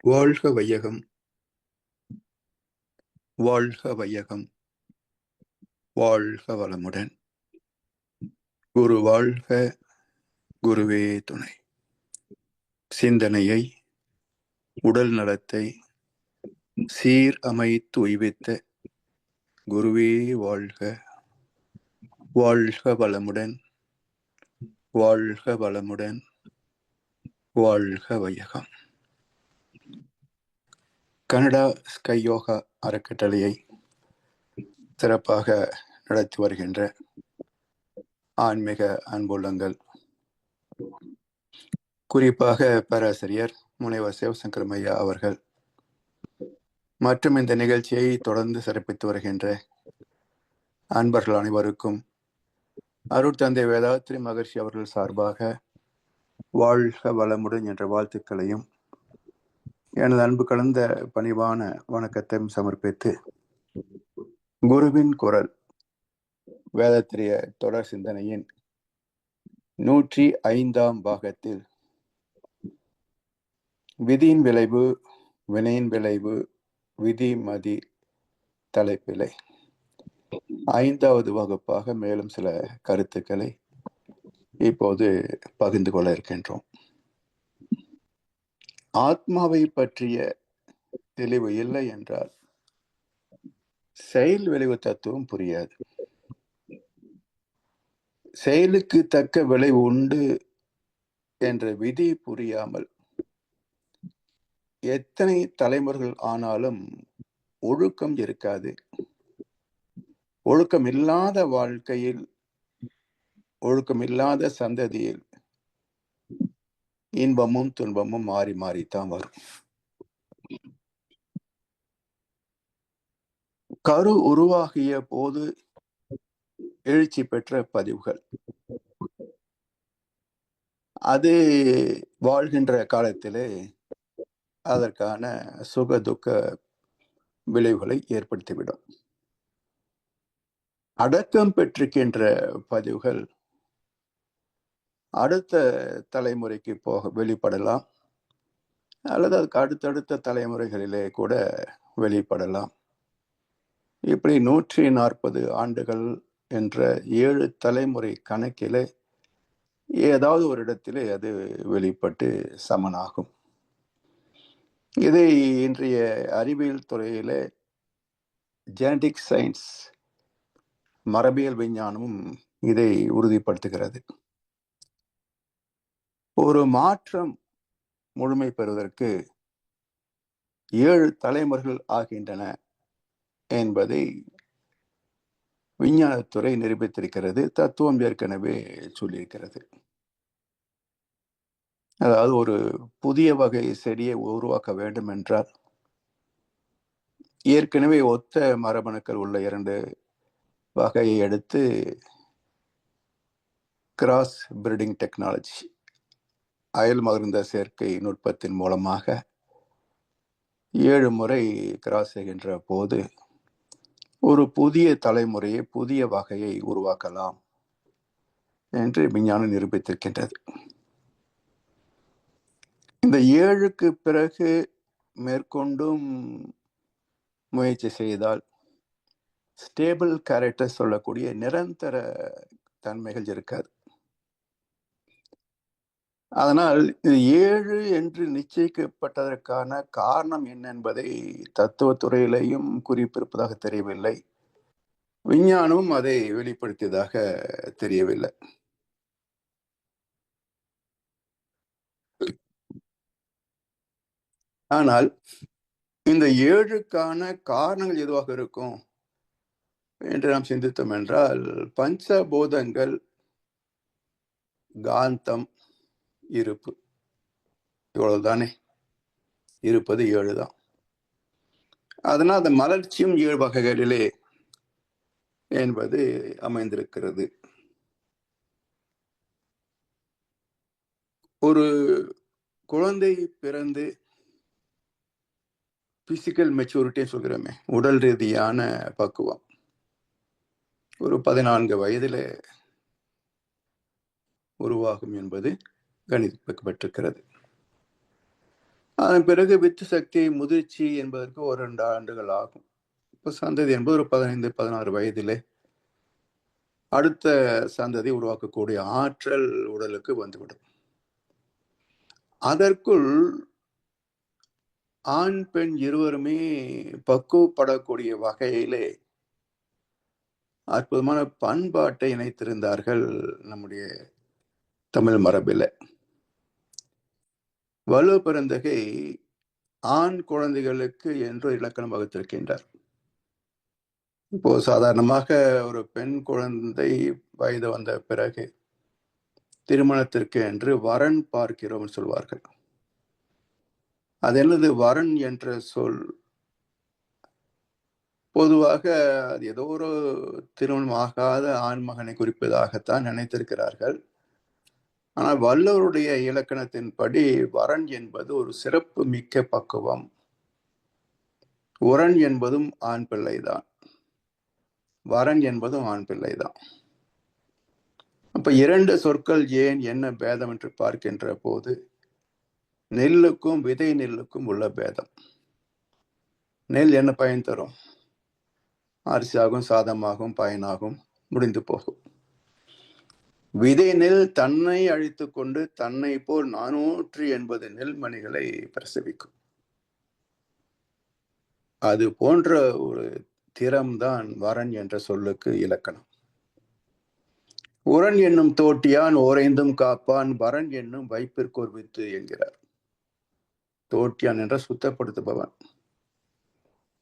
வாழ்க வையகம், வாழ்க வையகம், வாழ்க வளமுடன். குரு வாழ்க, குருவே துணை. சிந்தனையை, உடல் நலத்தை சீர் அமைத்து உய்வித்த குருவே வாழ்க, வாழ்க வளமுடன், வாழ்க வளமுடன், வாழ்க வையகம். கனடா ஸ்கை யோகா அறக்கட்டளையை சிறப்பாக நடத்தி வருகின்ற ஆன்மீக அன்புள்ளங்கள், குறிப்பாக பேராசிரியர் முனைவர் சிவசங்கரம் ஐயா அவர்கள் மற்றும் இந்த நிகழ்ச்சியை தொடர்ந்து சிறப்பித்து வருகின்ற அன்பர்கள் அனைவருக்கும் அருட்தந்தை வேதாத்ரி மகர்ஷி அவர்கள் சார்பாக வாழ்க வளமுடன் என்ற வாழ்த்துக்களையும் எனது அன்பு கலந்த பணிவான வணக்கத்தையும் சமர்ப்பித்து, குருவின் குரல் வேதத்திரிய தொடர் சிந்தனையின் 105ஆம் பாகத்தில் விதியின் விளைவு, வினையின் விளைவு, விதி மதி தலைப்பிலை 5வது வகுப்பாக மேலும் சில கருத்துக்களை இப்போது பகிர்ந்து கொள்ள இருக்கின்றோம். ஆத்மாவை பற்றிய தெளிவு இல்லை என்றால் செயல் விளைவு தத்துவம் புரியாது. செயலுக்கு தக்க விளைவு உண்டு என்ற விதி புரியாமல் எத்தனை தலைமுறைகள் ஆனாலும் ஒழுக்கம் இருக்காது. ஒழுக்கம் இல்லாத வாழ்க்கையில், ஒழுக்கம் இல்லாத சந்ததியில் இன்பமும் துன்பமும் மாறி மாறித்தான் வரும். கரு உருவாகிய போது எழுச்சி பெற்ற பதிவுகள், அது வாழ்கின்ற காலத்திலே அதற்கான சுக துக்க விளைவுகளை ஏற்படுத்திவிடும். அடக்கம் பெற்றிருக்கின்ற பதிவுகள் அடுத்த தலைமுறைக்கு போக வெளிப்படலாம், அல்லது அதுக்கு அடுத்தடுத்த தலைமுறைகளிலே கூட வெளிப்படலாம். இப்படி 140 ஆண்டுகள் என்ற 7 தலைமுறை கணக்கிலே ஏதாவது ஒரு இடத்திலே அது வெளிப்பட்டு சமனாகும். இதை இன்றைய அறிவியல் துறையிலே ஜெனடிக் சயின்ஸ், மரபியல் விஞ்ஞானமும் இதை உறுதிப்படுத்துகிறது. ஒரு மாற்றம் முழுமை பெறுவதற்கு 7 தலைமுறைகள் ஆகின்றன என்பதை விஞ்ஞானத்துறை நிரூபித்திருக்கிறது. தத்துவம் ஏற்கனவே சொல்லியிருக்கிறது. அதாவது ஒரு புதிய வகை செடியை உருவாக்க வேண்டும் என்றால் ஏற்கனவே ஒத்த மரபணுக்கள் உள்ள 2 வகையை எடுத்து கிராஸ் பிரீடிங் டெக்னாலஜி, அயல் மகர்ந்த சேர்க்கை நுட்பத்தின் மூலமாக 7 முறை கிராஸ் செய்கின்ற போது ஒரு புதிய தலைமுறையை, புதிய வகையை உருவாக்கலாம் என்று விஞ்ஞானம் நிரூபித்திருக்கின்றது. இந்த 7க்கு பிறகு மேற்கொண்டும் முயற்சி செய்தால் ஸ்டேபிள் கேரக்டர் சொல்லக்கூடிய நிரந்தர தன்மைகள் இருக்காது. அதனால் 7 என்று நிச்சயிக்கப்பட்டதற்கான காரணம் என்ன என்பதை தத்துவத்துறையிலையும் குறிப்பிருப்பதாக தெரியவில்லை. விஞ்ஞானமும் அதை வெளிப்படுத்தியதாக தெரியவில்லை. ஆனால் இந்த 7க்கான காரணங்கள் எதுவாக இருக்கும் என்று நாம் சிந்தித்தோம் என்றால், பஞ்சபூதங்கள், காந்தம், இருப்பு, இவ்வளவுதானே. இருப்பது 7 தான். அதனால் அந்த மலர்ச்சியும் 7 வகைகளிலே என்பது அமைந்திருக்கிறது. ஒரு குழந்தை பிறந்து பிசிக்கல் மெச்சூரிட்டி சொல்கிறோமே, உடல் ரீதியான பக்குவம், ஒரு 14 வயதில் உருவாகும் என்பது கணிக்கப்பட்டிருக்கிறது. அதன் பிறகு வித்து சக்தி முதிர்ச்சி என்பதற்கு ஒரு 2 ஆண்டுகள் ஆகும். இப்போ சந்ததி என்பது ஒரு 15, 16 வயதிலே அடுத்த சந்ததி உருவாக்கக்கூடிய ஆற்றல் உடலுக்கு வந்துவிடும். அதற்குள் ஆண் பெண் இருவருமே பக்குவப்படக்கூடிய வகையிலே அற்புதமான பண்பாட்டை இணைத்திருந்தார்கள் நம்முடைய தமிழ் மரபில். வள்ளுவ பெருந்தகை ஆண் குழந்தைகளுக்கு என்று இலக்கணம் வகுத்திருக்கின்றார். இப்போ சாதாரணமாக ஒரு பெண் குழந்தை வயது வந்த பிறகு திருமணத்திற்கு என்று வரன் பார்க்கிறோம் சொல்வார்கள். அது என்னது வரன் என்ற சொல்? பொதுவாக அது ஏதோ ஒரு திருமணம் ஆகாத ஆண்மகனை குறிப்பதாகத்தான் நினைத்திருக்கிறார்கள். ஆனால் வள்ளுவருடைய இலக்கணத்தின்படி வரன் என்பது ஒரு சிறப்பு மிக்க பக்குவம். உரன் என்பதும் ஆண் பிள்ளைதான், வரன் என்பதும் ஆண் பிள்ளைதான். அப்ப 2 சொற்கள் ஏன் என்ன பேதம் என்று பார்க்கின்ற போது நெல்லுக்கும் விதை நெல்லுக்கும் உள்ள பேதம். நெல் என்ன பயன் தரும்? அரிசியாகும், சாதமாகும், பயனாகும், முடிந்து போகும். விதை நெல் தன்னை அழித்து கொண்டு தன்னை போல் 480 நெல்மணிகளை பிரசவிக்கும். அது போன்ற ஒரு திறம்தான் வரன் என்ற சொல்லுக்கு இலக்கணம். உரன் என்னும் தோட்டியான் ஓரைந்தும் காப்பான், வரன் என்னும் வைப்பிற்கோர் வித்து என்கிறார். தோட்டியான் என்ற சுத்தப்படுத்துபவன்.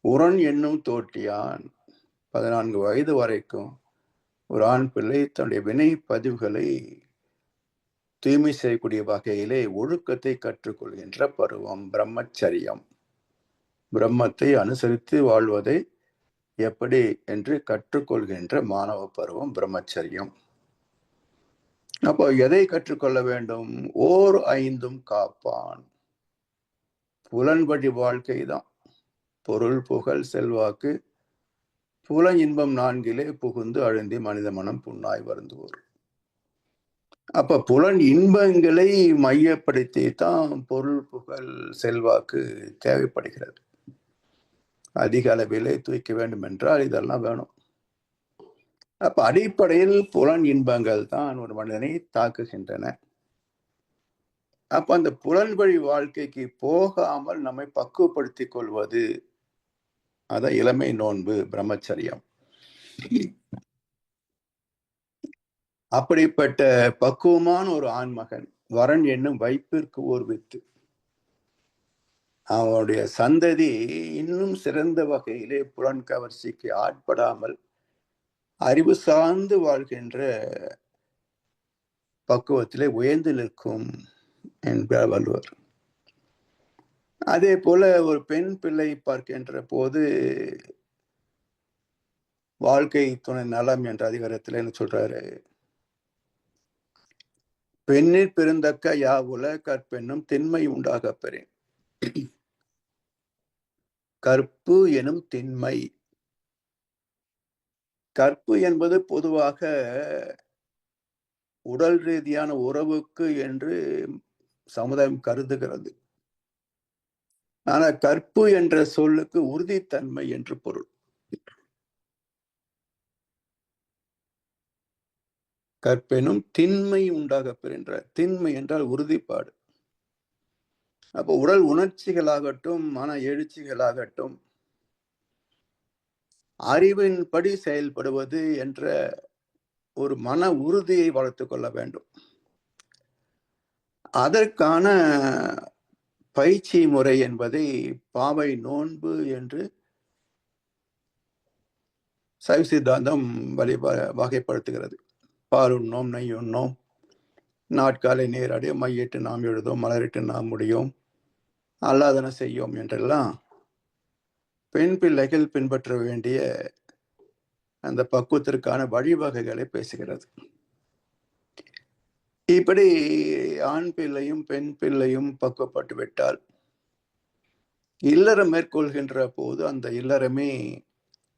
உரன் என்னும் தோட்டியான் 14 வயது வரைக்கும் ஒரு ஆண் பிள்ளை தன்னுடைய வினை பதிவுகளை தூய்மை செய்யக்கூடிய வகையிலே ஒழுக்கத்தை கற்றுக்கொள்கின்ற பருவம் பிரம்மச்சரியம். பிரம்மத்தை அனுசரித்து வாழ்வதை எப்படி என்று கற்றுக்கொள்கின்ற மாணவ பருவம் பிரம்மச்சரியம். அப்போ எதை கற்றுக்கொள்ள வேண்டும்? ஓர் ஐந்தும் காப்பான். புலன்படி வாழ்க்கை தான். பொருள், புகழ், செல்வாக்கு, புல இன்பம் 4 புகுந்து அழுந்தி மனித மனம் புண்ணாய் வருந்துவோர். அப்ப புலன் இன்பங்களை மையப்படுத்தி தான் பொருள், புகழ், செல்வாக்கு தேவைப்படுகிறது. அதிக அளவிலே தூக்க வேண்டும் என்றால் இதெல்லாம் வேணும். அப்ப அடிப்படையில் புலன் இன்பங்கள் தான் ஒரு மனிதனை தாக்குகின்றன. அப்ப அந்த புலன் வழி வாழ்க்கைக்கு போகாமல் நம்மை பக்குவப்படுத்திக் கொள்வது அதான் இளமை நோன்பு பிரம்மச்சரியம். அப்படிப்பட்ட பக்குவமான ஒரு ஆண்மகன் வரன் என்னும் வைப்பிற்கு ஓர் வித்து. அவனுடைய சந்ததி இன்னும் சிறந்த வகையிலே புலன் கவர்ச்சிக்கு ஆட்படாமல் அறிவு சார்ந்து வாழ்கின்ற பக்குவத்திலே உயர்ந்து நிற்கும் என்கிறார் வள்ளுவர். அதே போல ஒரு பெண் பிள்ளை பார்க்கின்ற போது வாழ்க்கை துணை நலம் என்ற அதிகாரத்தில் என்ன சொல்றாரு? பெண்ணிற் பெருந்தக்க யாவுல கற்பெண்ணும் திண்மை உண்டாக பெறேன். கற்பு எனும் திண்மை. கற்பு என்பது பொதுவாக உடல் ரீதியான உறவுக்கு என்று சமுதாயம் கருதுகிறது. ஆனா கற்பு என்ற சொல்லுக்கு உறுதித்தன்மை என்று பொருள். கற்பெனும் திண்மை உண்டாக பெறுகின்ற. திண்மை என்றால் உறுதிப்பாடு. அப்போ உடல் உணர்ச்சிகளாகட்டும், மன எழுச்சிகளாகட்டும், அறிவின்படி செயல்படுவது என்ற ஒரு மன உறுதியை வளர்த்து கொள்ள வேண்டும். அதற்கான பயிற்சி முறை என்பதை பாவை நோன்பு என்று சைவ சித்தாந்தம் வகைப்படுத்துகிறது. பால் உண்ணோம், நெய் உண்ணோம், நாட்காலை நேரடி மையிட்டு நாம் எழுதோம், மலரிட்டு நாம் முடியும், அல்லாதன செய்யோம் என்றெல்லாம் பெண் பிள்ளைகள் பின்பற்ற வேண்டிய அந்த பக்குவத்திற்கான வழிவகைகளை பேசுகிறது. இப்படி ஆண் பிள்ளையும் பெண் பிள்ளையும் பக்குவப்பட்டு விட்டால் இல்லறம் மேற்கொள்கின்ற போது அந்த இல்லறமே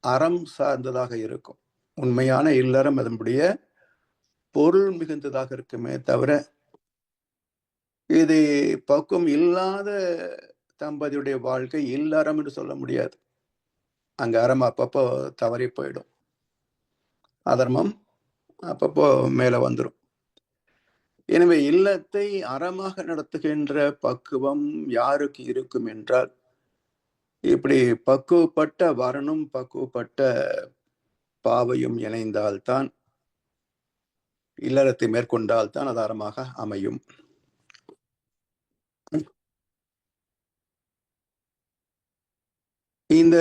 அறம் சார்ந்ததாக இருக்கும். உண்மையான இல்லறம் அதனுடைய பொருள் மிகுந்ததாக இருக்குமே தவிர இது பக்குவம் இல்லாத தம்பதியுடைய வாழ்க்கை இல்லறம் என்று சொல்ல முடியாது. அங்க அறம் அப்பப்போ தவறி போயிடும், அதர்மம் அப்பப்போ மேல வந்துடும். எனவே இல்லத்தை அறமாக நடத்துகின்ற பக்குவம் யாருக்கு இருக்கும் என்றால், இப்படி பக்குவப்பட்ட வரனும் பக்குவப்பட்ட பாவையும் இணைந்தால்தான், இல்லறத்தை மேற்கொண்டால்தான் அது அறமாக அமையும். இந்த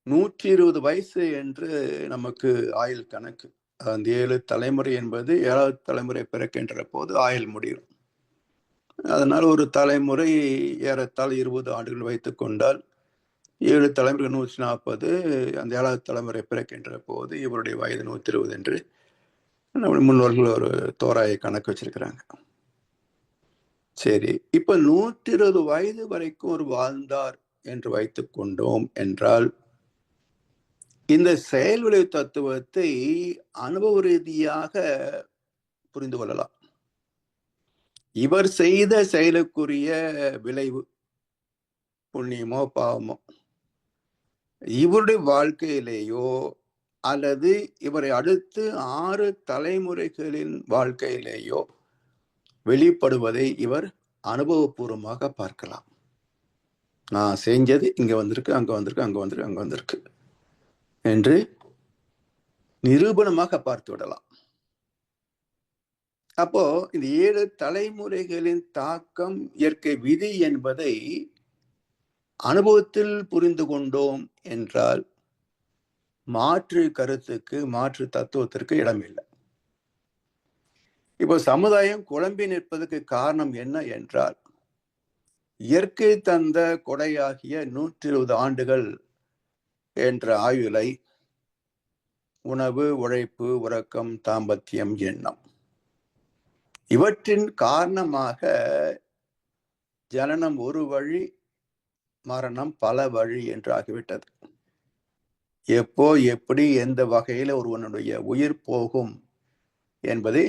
120 வயசு என்று நமக்கு ஆயுள் கணக்கு. அந்த 7 தலைமுறை என்பது 7வது தலைமுறை பிறக்கின்ற போது ஆயுள் முடியும். அதனால் ஒரு தலைமுறை ஏறத்தாழ 20 ஆண்டுகள் வைத்துக் கொண்டால் 7 தலைமுறை 140, அந்த 7வது தலைமுறை பிறக்கின்ற போது இவருடைய வயது 120 என்று நம்ம முன்னோர்கள் ஒரு தோராய கணக்கு வச்சிருக்கிறாங்க. சரி, இப்ப 120 வயது வரைக்கும் ஒரு வாழ்ந்தார் என்று வைத்துக் கொண்டோம் என்றால், இந்த செயல் விளைவு தத்துவத்தை அனுபவ ரீதியாக புரிந்து கொள்ளலாம். இவர் செய்த செயலுக்குரிய விளைவு, புண்ணியமோ பாவமோ, இவருடைய வாழ்க்கையிலேயோ அல்லது இவரை அடுத்து 6 தலைமுறைகளின் வாழ்க்கையிலேயோ வெளிப்படுவதை இவர் அனுபவபூர்வமாக பார்க்கலாம். நான் செஞ்சது இங்க வந்திருக்கு, அங்க வந்திருக்கு, அங்க வந்திருக்கு, அங்க வந்திருக்கு என்று நிரூபணமாக பார்த்து விடலாம். அப்போ இந்த 7 தலைமுறைகளின் தாக்கம் இயற்கை விதி என்பதை அனுபவத்தில் புரிந்து கொண்டோம் என்றால், மாற்று கருத்துக்கு, மாற்று தத்துவத்திற்கு இடமில்லை. இப்போ சமுதாயம் குழம்பி நிற்பதற்கு காரணம் என்ன என்றால், இயற்கை தந்த கொடையாகிய 120 ஆண்டுகள் என்ற ஆயுளை உணவு, உழைப்பு, உறக்கம், தாம்பத்தியம், எண்ணம், இவற்றின் காரணமாக ஜனனம் ஒரு வழி, மரணம் பல வழி என்று ஆகிவிட்டது. எப்போ, எப்படி, எந்த வகையில் ஒருவனுடைய உயிர் போகும் என்பதை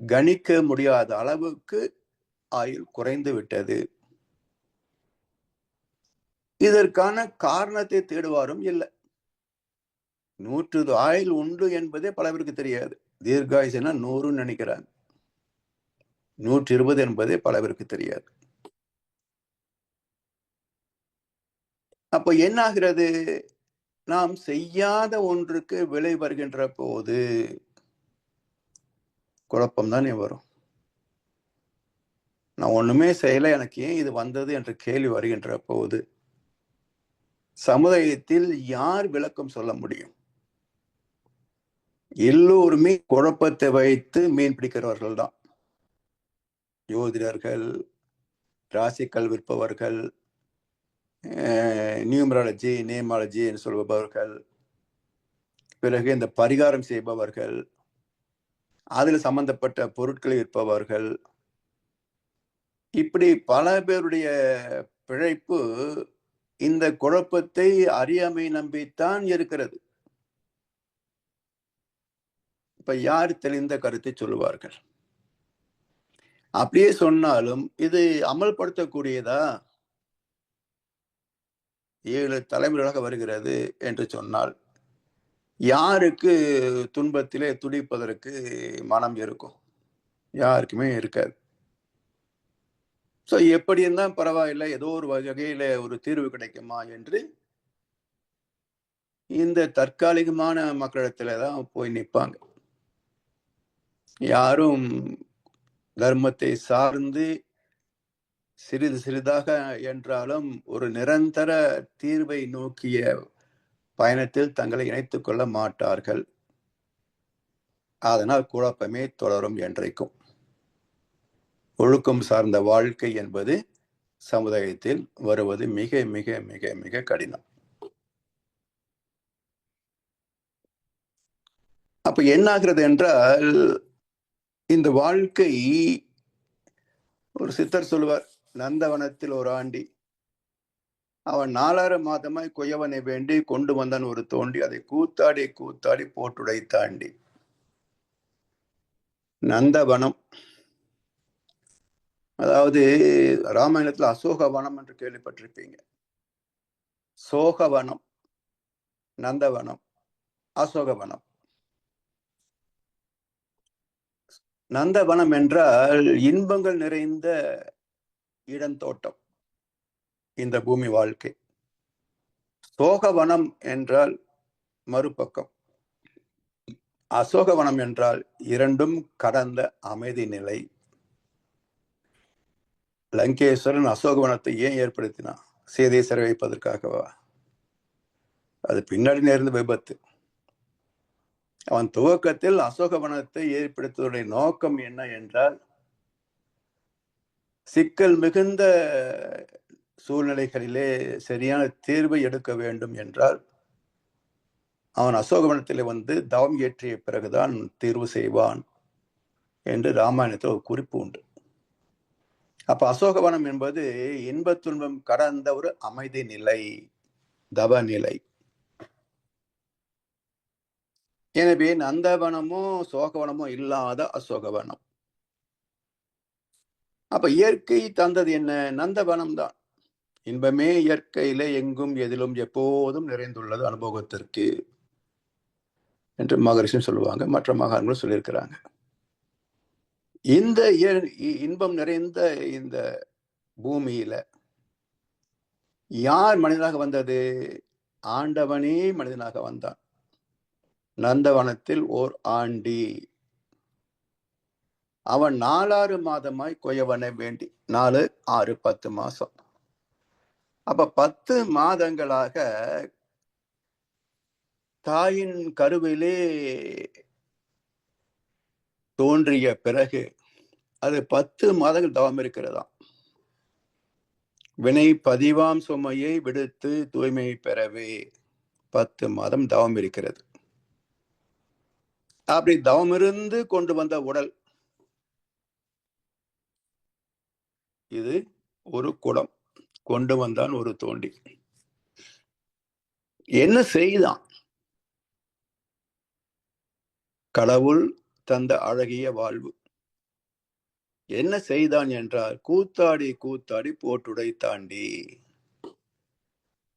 கணிக்க முடியாத அளவுக்கு ஆயுள் குறைந்து விட்டது. இதற்கான காரணத்தை தேடுவாரும் இல்லை. 100 ஆயுள் உண்டு என்பதே பல பேருக்கு தெரியாது. தீர்காயுசுனா 100 நினைக்கிறாங்க. 120 என்பதே பல பேருக்கு தெரியாது. அப்ப என்ன ஆகிறது? நாம் செய்யாத ஒன்றுக்கு விலை வருகின்ற போது குழப்பம் தானே வரும். நான் ஒண்ணுமே செய்யல, எனக்கு ஏன் இது வந்தது என்ற கேள்வி வருகின்ற போது சமுதாயத்தில் யார் விளக்கம் சொல்ல முடியும்? எல்லோருமே குழப்பத்தை வைத்து மீன் பிடிக்கிறவர்கள் தான். ஜோதிடர்கள், ராசிக்கல் விற்பவர்கள், நியூமராலஜி, நேமாலஜி என்று சொல்பவர்கள், பிறகு இந்த பரிகாரம் செய்பவர்கள், அதில் சம்பந்தப்பட்ட பொருட்களை விற்பவர்கள், இப்படி பல பேருடைய பிழைப்பு இந்த குழப்பத்தை அறியாமை நம்பித்தான் இருக்கிறது. இப்ப யார் தெளிந்த கருத்தை சொல்லுவார்கள்? அப்படியே சொன்னாலும் இது அமல்படுத்தக்கூடியதா? 7 தலைமுறைகளாக வருகிறது என்று சொன்னால், யாருக்கு துன்பத்திலே துடிப்பதற்கு மனம் இருக்கும்? யாருக்குமே இருக்காது. எப்படி இருந்தா பரவாயில்லை, ஏதோ ஒரு வகையில ஒரு தீர்வு கிடைக்குமா என்று இந்த தற்காலிகமான மக்களிடத்துலதான் போய் நிற்பாங்க. யாரும் தர்மத்தை சார்ந்து சிறிது சிறிதாக என்றாலும் ஒரு நிரந்தர தீர்வை நோக்கிய பயணத்தில் தங்களை இணைத்துக் கொள்ள மாட்டார்கள். அதனால் குழப்பமே தொடரும் என்றைக்கும். ஒழுக்கம் சார்ந்த வாழ்க்கை என்பது சமுதாயத்தில் வருவது மிக மிக மிக மிக கடினம். அப்ப என்ன ஆகிறது என்றால், இந்த வாழ்க்கை, ஒரு சித்தர் சொல்லுவார், நந்தவனத்தில் ஒரு ஆண்டி, அவன் 4 மாதமாய் கொய்யவனை வேண்டி கொண்டு வந்தான் ஒரு தோண்டி, அதை கூத்தாடி கூத்தாடி போட்டுடை தாண்டி. நந்தவனம், அதாவது ராமாயணத்துல அசோகவனம் என்று கேள்விப்பட்டிருப்பீங்க. சோகவனம், நந்தவனம், அசோகவனம். நந்தவனம் என்றால் இன்பங்கள் நிறைந்த இடந்தோட்டம், இந்த பூமி வாழ்க்கை. சோகவனம் என்றால் மறுபக்கம். அசோகவனம் என்றால் இரண்டும் கடந்த அமைதி நிலை. லங்கேஸ்வரன் அசோகவனத்தை ஏன் ஏற்படுத்தினான்? சீதையை சிறை வைப்பதற்காகவா? அது பின்னாடி நேர்ந்த விபத்து. அவன் துவக்கத்தில் அசோகவனத்தை ஏற்படுத்துவதனுடைய நோக்கம் என்ன என்றால், சிக்கல் மிகுந்த சூழ்நிலைகளிலே சரியான தீர்வை எடுக்க வேண்டும் என்றால் அவன் அசோகவனத்தில் வந்து தவம் ஏற்றிய பிறகுதான் தீர்வு செய்வான் என்று ராமாயணத்தில் ஒரு குறிப்பு உண்டு. அப்ப அசோகவனம் என்பது இன்ப துன்பம் கடந்த ஒரு அமைதி நிலை, தவ நிலை. எனவே நந்தவனமோ சோகவனமோ இல்லாத அசோகவனம். அப்ப இயற்கை தந்தது என்ன? நந்தவனம் தான். இன்பமே இயற்கையிலே எங்கும் எதிலும் எப்போதும் நிறைந்துள்ளது அனுபவத்திற்கு என்று மகரிஷியும் சொல்லுவாங்க, மற்ற மகான்களும் சொல்லியிருக்கிறாங்க. இந்த இன்பம் நிறைந்த இந்த பூமியில யார் மனிதனாக வந்தது? ஆண்டவனே மனிதனாக வந்தான். நந்தவனத்தில் ஓர் ஆண்டி, அவன் 4 மாதமாய் கொயவனை வேண்டி. 4, 6, 10 மாசம். அப்ப 10 மாதங்களாக தாயின் கருவிலே தோன்றிய பிறகு அது 10 மாதங்கள் தவம் இருக்கிறதா. வினை பதிவாம் சுமையை விடுத்து தூய்மை பெறவே 10 மாதம் தவம் இருக்கிறது. அப்படி தவம் இருந்து கொண்டு வந்த உடல் இது. ஒரு குடம் கொண்டு வந்தான் ஒரு தோண்டி. என்ன செய்தான்? கடவுள் தந்த அழகிய வாழ்வு. என்ன செய்தான் என்றால், கூத்தாடி கூத்தாடி போட்டுடை தாண்டி.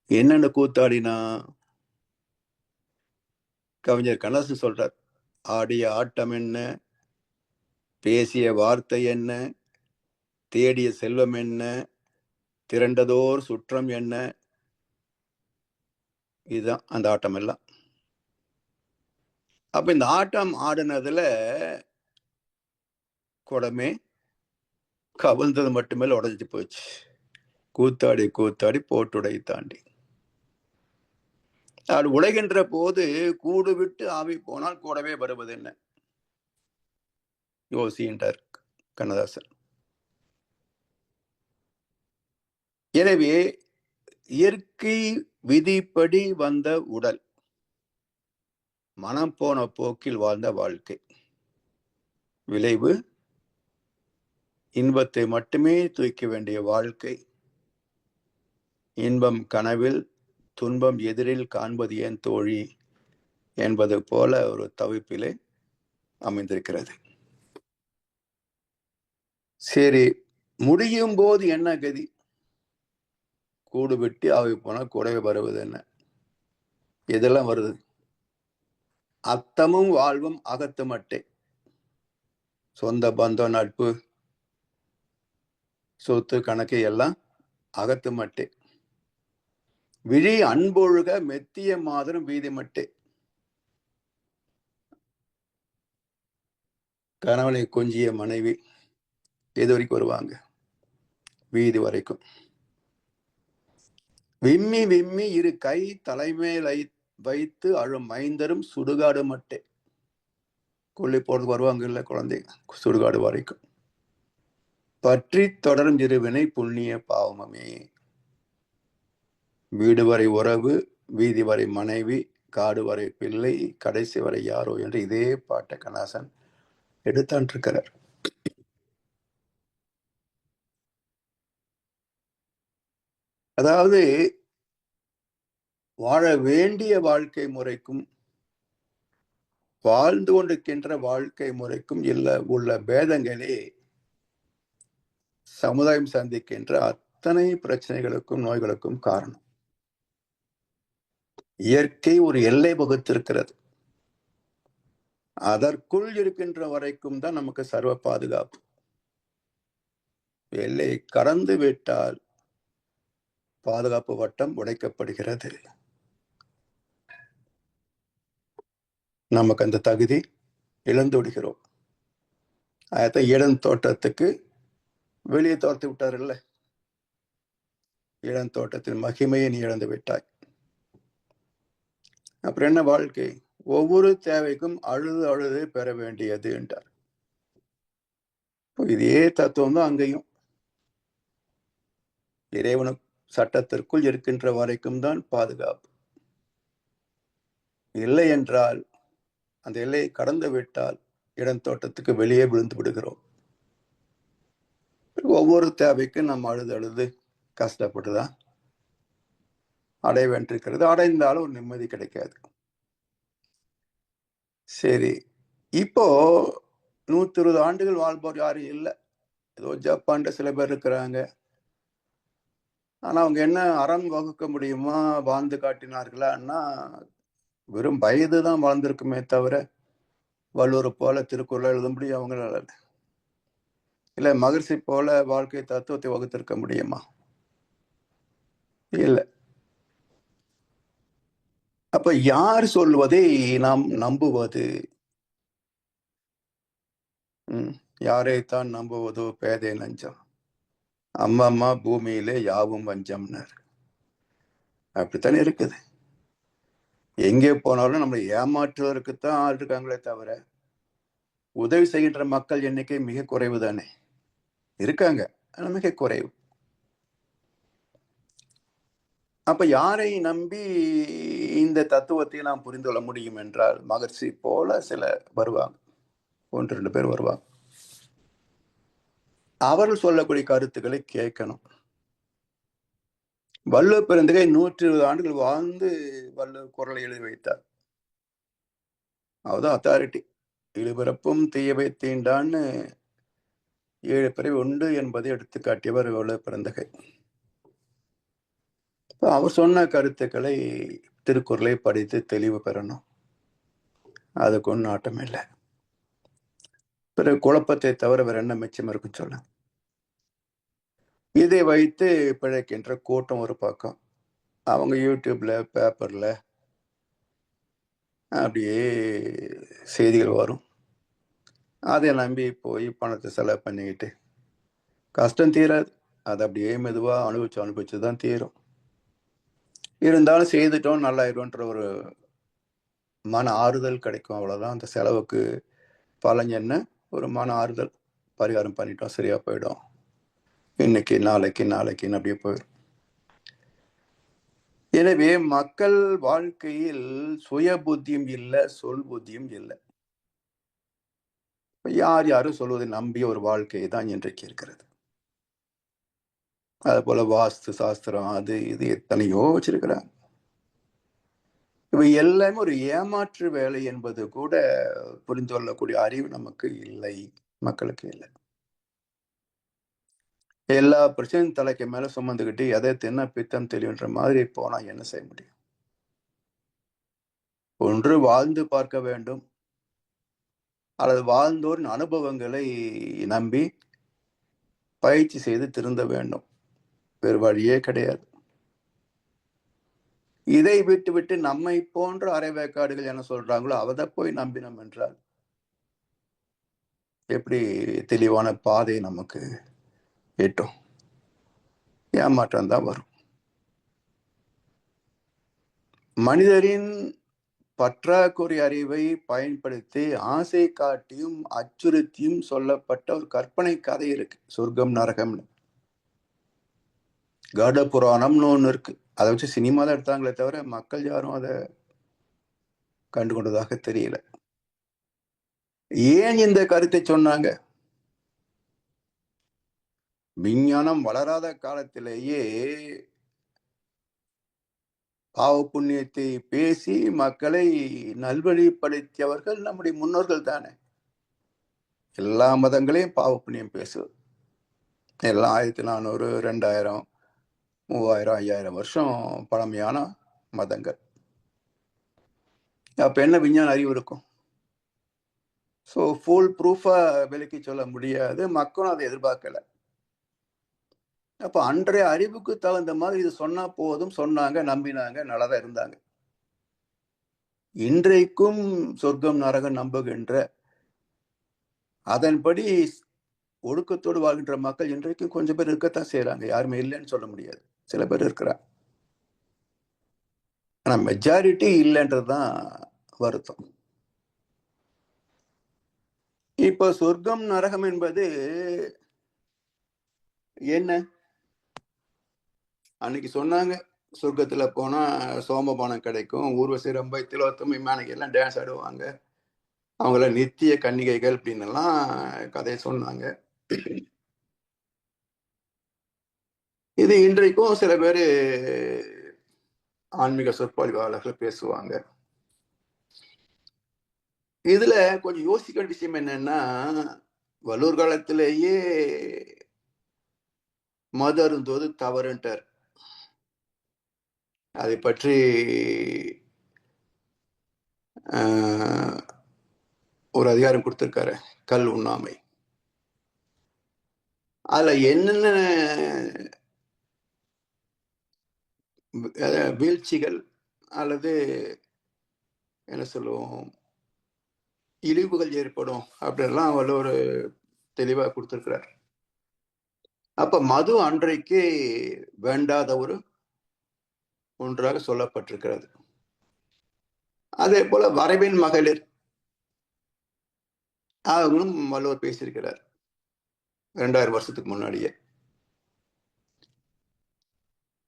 என்னென்ன கூத்தாடினா? கவிஞர் கண்ணதாசன் சொல்றார், ஆடிய ஆட்டம் என்ன, பேசிய வார்த்தை என்ன, தேடிய செல்வம் என்ன, திரண்டதோர் சுற்றம் என்ன. இதுதான் அந்த ஆட்டம் எல்லாம். அப்ப இந்த ஆட்டம் ஆடினதுல குடமே கவிழ்ந்தது மட்டுமே உடைஞ்சு போச்சு. கூத்தாடி கூத்தாடி போட்டுடை தாண்டி. அது உடைகின்ற போது கூடு விட்டு ஆவி போனால் கூடவே வருவது என்ன? யோசின்றார் கண்ணதாசன். எனவே இயற்கை விதிப்படி வந்த உடல், மனம் போன போக்கில் வாழ்ந்த வாழ்க்கை. விளைவு இன்பத்தை மட்டுமே தூக்க வேண்டிய வாழ்க்கை. இன்பம் கனவில், துன்பம் எதிரில் காண்பது ஏன் தோழி என்பது போல ஒரு தவிப்பிலே அமைந்திருக்கிறது. சரி, முடியும் போது என்ன கதி? கூடு விட்டு ஆவி போனா கூடவே வருவது என்ன? இதெல்லாம் வருது. அத்தமும் வாழ்வும் அகத்து மட்டே. சொந்த பந்தம், நட்பு, சொத்து கணக்கு எல்லாம் அகத்து மட்டே. விழி அன்பொழுக மெத்திய மாதரும் வீதி மட்டே. கணவனை கொஞ்சிய மனைவி எது வரைக்கும் வருவாங்க? வீதி வரைக்கும். விம்மி விம்மி இரு கை தலைமேல் வைத்து அழும் மைந்தரும் சுடுகாடு மட்டே. கொல்லி போறது வருவாங்க இல்ல குழந்தைங்க, சுடுகாடு வரைக்கும். பற்றி தொடரும் இருவினை புண்ணிய பாவமே. வீடு வரை உறவு, வீதி வரை மனைவி, காடு வரை பிள்ளை, கடைசி வரை யாரோ என்று இதே பாட்டை கண்ணதாசன் எடுத்தான் இருக்கிறார். அதாவது வாழ வேண்டிய வாழ்க்கை முறைக்கும் வாழ்ந்து கொண்டிருக்கின்ற வாழ்க்கை முறைக்கும் உள்ள பேதங்களே சமுதாயம் சந்திக்கின்ற அத்தனை பிரச்சனைகளுக்கும் நோய்களுக்கும் காரணம். இயற்கை ஒரு எல்லை வகுத்திருக்கிறது. அதற்குள் இருக்கின்ற வரைக்கும் தான் நமக்கு சர்வ பாதுகாப்பு. எல்லை கடந்து விட்டால் பாதுகாப்பு வட்டம் உடைக்கப்படுகிறது. நமக்கு அந்த தகுதி இழந்து விடுகிறோம். அதான் இடம் தோட்டத்துக்கு வெளியே தோர்த்து விட்டார்ல, இளம் தோட்டத்தின் மகிமையை நீ இழந்து விட்டாய். அப்புறம் என்ன வாழ்க்கை? ஒவ்வொரு தேவைக்கும் அழுது அழுது பெற வேண்டியது என்றார். இதே தத்துவம் தான் அங்கேயும். இறைவனு சட்டத்திற்குள் இருக்கின்ற வரைக்கும் தான் பாதுகாப்பு. இல்லை என்றால், அந்த எல்லையை கடந்து விட்டால் இடம் தோட்டத்துக்கு வெளியே விழுந்து விடுகிறோம். ஒவ்வொரு தேவைக்கும் நம்ம அழுது அழுது கஷ்டப்பட்டுதான் அடைய வேண்டியிருக்கிறது. அடைந்தாலும் ஒரு நிம்மதி கிடைக்காது. சரி, இப்போ 120 ஆண்டுகள் வாழ்பவர் யாரும் இல்லை. ஏதோ ஜப்பான்ல சில பேர் இருக்கிறாங்க. ஆனா அவங்க என்ன அறம் வகுக்க முடியுமா வாழ்ந்து காட்டினார்களான்னா, வெறும் வயது தான் வாழ்ந்திருக்குமே தவிர வள்ளுவர் போல திருக்குறள் எழுத முடியும் அவங்களால. இல்ல மகர்ஷி போல வாழ்க்கை தத்துவத்தை வகுத்திருக்க முடியுமா? இல்லை. அப்ப யார் சொல்வதை நாம் நம்புவது? யாரைத்தான் நம்புவதோ பேதை நஞ்சம், அம்மம்மா பூமியிலே யாவும் வஞ்சம்னர். அப்படித்தானே இருக்குது. எங்கே போனாலும் நம்மளை ஏமாற்றுவதற்குத்தான் ஆள் இருக்காங்களே தவிர உதவி செய்கின்ற மக்கள் எண்ணிக்கை மிக குறைவு தானே இருக்காங்க, மிக குறைவு. அப்ப யாரை நம்பி இந்த தத்துவத்தை நாம் புரிந்து கொள்ள முடியும் என்றால், மகர்ஷி போல சில வருவாங்க, 1-2 பேர் வருவாங்க. அவர்கள் சொல்லக்கூடிய கருத்துக்களை கேட்கணும். வள்ளுவர் பிறந்தகை 120 ஆண்டுகள் வாழ்ந்து வள்ளுவர் குரலை எழுதி வைத்தார். அவர்தான் அத்தாரிட்டி. இழுபிறப்பும் தீயவை தீண்டான்னு 7 பிறவி உண்டு என்பதை எடுத்து காட்டியவர் வள்ளுவர் பிறந்தகை. அவர் சொன்ன கருத்துக்களை திருக்குறளை படித்து தெளிவு பெறணும். அதுக்கு ஒன்றும் நாட்டம் இல்லை. பிறகு குழப்பத்தை தவிர வேற என்ன மிச்சம் இருக்குன்னு சொல்ல. இதை வைத்து பிழைக்கின்ற கூட்டம் ஒரு பக்கம். அவங்க யூடியூப்ல பேப்பர்ல அப்படியே செய்திகள் வரும். அதை நம்பி போய் பணத்தை செலவு பண்ணிக்கிட்டு கஷ்டம் தீராது. அது அப்படியே மெதுவா அனுபவிச்சு தான் தீரும். இருந்தாலும் செய்துட்டோம் நல்லாயிரும்ன்ற ஒரு மன ஆறுதல் கிடைக்கும், அவ்வளவுதான். அந்த செலவுக்கு பலன் என்ன? ஒரு மன ஆறுதல். பரிகாரம் பண்ணிட்டோம், சரியா போயிடும், இன்னைக்கு நாளைக்குன்னு அப்படியே போயிடும். எனவே மக்கள் வாழ்க்கையில் சுய புத்தியும் இல்லை, சொல் புத்தியும் இல்லை. யாரும் சொல்வதை நம்பிய ஒரு வாழ்க்கை தான் இன்றைக்கு இருக்கிறது. அது போல வாஸ்து சாஸ்திரம் அது இது எத்தனையோ வச்சிருக்கிறாங்க. இவை எல்லாமே ஒரு ஏமாற்று வேலை என்பது கூட புரிந்து கொள்ளக்கூடிய அறிவு நமக்கு இல்லை, மக்களுக்கு இல்லை. எல்லா பிரச்சனையும் தலைக்கு மேல சுமந்துக்கிட்டு எதை தின்ன பித்தம் தெரியுன்ற மாதிரி போனா என்ன செய்ய முடியும்? ஒன்று வாழ்ந்து பார்க்க வேண்டும், அல்லது வாழ்ந்தோரின் அனுபவங்களை நம்பி பயிற்சி செய்து திருந்த வேண்டும். வேறு வழியே கிடையாது. இதை விட்டு நம்மை போன்ற அரைவேக்காடுகள் என்ன சொல்றாங்களோ அவதை போய் நம்பினோம் என்றால் எப்படி தெளிவான பாதை நமக்கு எட்டும்? ஏமாற்றம் தான் வரும். மனிதரின் பற்றாக்குறை அறிவை பயன்படுத்தி ஆசை காட்டியும் அச்சுறுத்தியும் சொல்லப்பட்ட ஒரு கற்பனை கதை இருக்கு, சொர்க்கம் நரகம்னு. கருட புராணம்னு ஒண்ணு இருக்கு. அதை வச்சு சினிமா தான் எடுத்தாங்களே தவிர மக்கள் யாரும் அதை கண்டுகொண்டதாக தெரியல. ஏன் இந்த கருத்தை சொன்னாங்க? விஞ்ஞானம் வளராத காலத்திலேயே பாவ புண்ணியத்தை பேசி மக்களை நல்வழிப்படுத்தியவர்கள் நம்முடைய முன்னோர்கள் தானே. எல்லா மதங்களையும் பாவ புண்ணியம் பேசுவது எல்லாம் 1400, 2000, 3000, 5000 வருஷம் பழமையான மதங்கள். அப்ப என்ன விஞ்ஞான அறிவு இருக்கும்? ஸோ ஃபுல் ப்ரூஃபா விலக்கி சொல்ல முடியாது. மக்களும் அதை எதிர்பார்க்கல. அப்ப அன்றைய அறிவுக்கு தகுந்த மாதிரி இது சொன்னா போதும், சொன்னாங்க, நம்பினாங்க, நல்லாதான் இருந்தாங்க. இன்றைக்கும் சொர்க்கம் நரகம் நம்புகின்ற, அதன்படி ஒழுக்கத்தோடு வாழ்கின்ற மக்கள் இன்றைக்கும் கொஞ்சம் பேர் இருக்கத்தான் செய்யறாங்க. யாருமே இல்லைன்னு சொல்ல முடியாது. சில பேர் இருக்கிறாங்க. ஆனா மெஜாரிட்டி இல்லைன்றதுதான் வருத்தம். இப்ப சொர்க்கம் நரகம் என்பது என்ன? அன்னைக்கு சொன்னாங்க, சொர்க்கத்துல போனா சோமபானம் கிடைக்கும், ஊர்வசி ரொம்ப திலோத்தமை மேனகை எல்லாம் டான்ஸ் ஆடுவாங்க, அவங்கள நித்திய கன்னிகைகள் அப்படின்னு எல்லாம் கதையை சொன்னாங்க. இது இன்றைக்கும் சில பேரு ஆன்மீக சொற்பொழிவாளர்கள் பேசுவாங்க. இதுல கொஞ்சம் யோசிக்கிற விஷயம் என்னன்னா, வள்ளூர் காலத்திலேயே மது அருந்துவது தவறுன்ட்டார். அதை பற்றி ஒரு அதிகாரம் கொடுத்திருக்காரு, கல் உண்ணாமை. அதுல என்னென்ன வீழ்ச்சிகள் அல்லது என்ன சொல்லுவோம் இழிவுகள் ஏற்படும் அப்படின்லாம் ஒரு தெளிவா கொடுத்திருக்கிறார். அப்ப மது அன்றைக்கு வேண்டாத ஒரு ஒன்றாக சொல்லப்பட்டிருக்கிறது. அதே போல வரைவின் மகளிர் அவர்களும் வள்ளுவர் பேசியிருக்கிறார் 2000 வருஷத்துக்கு முன்னாடியே.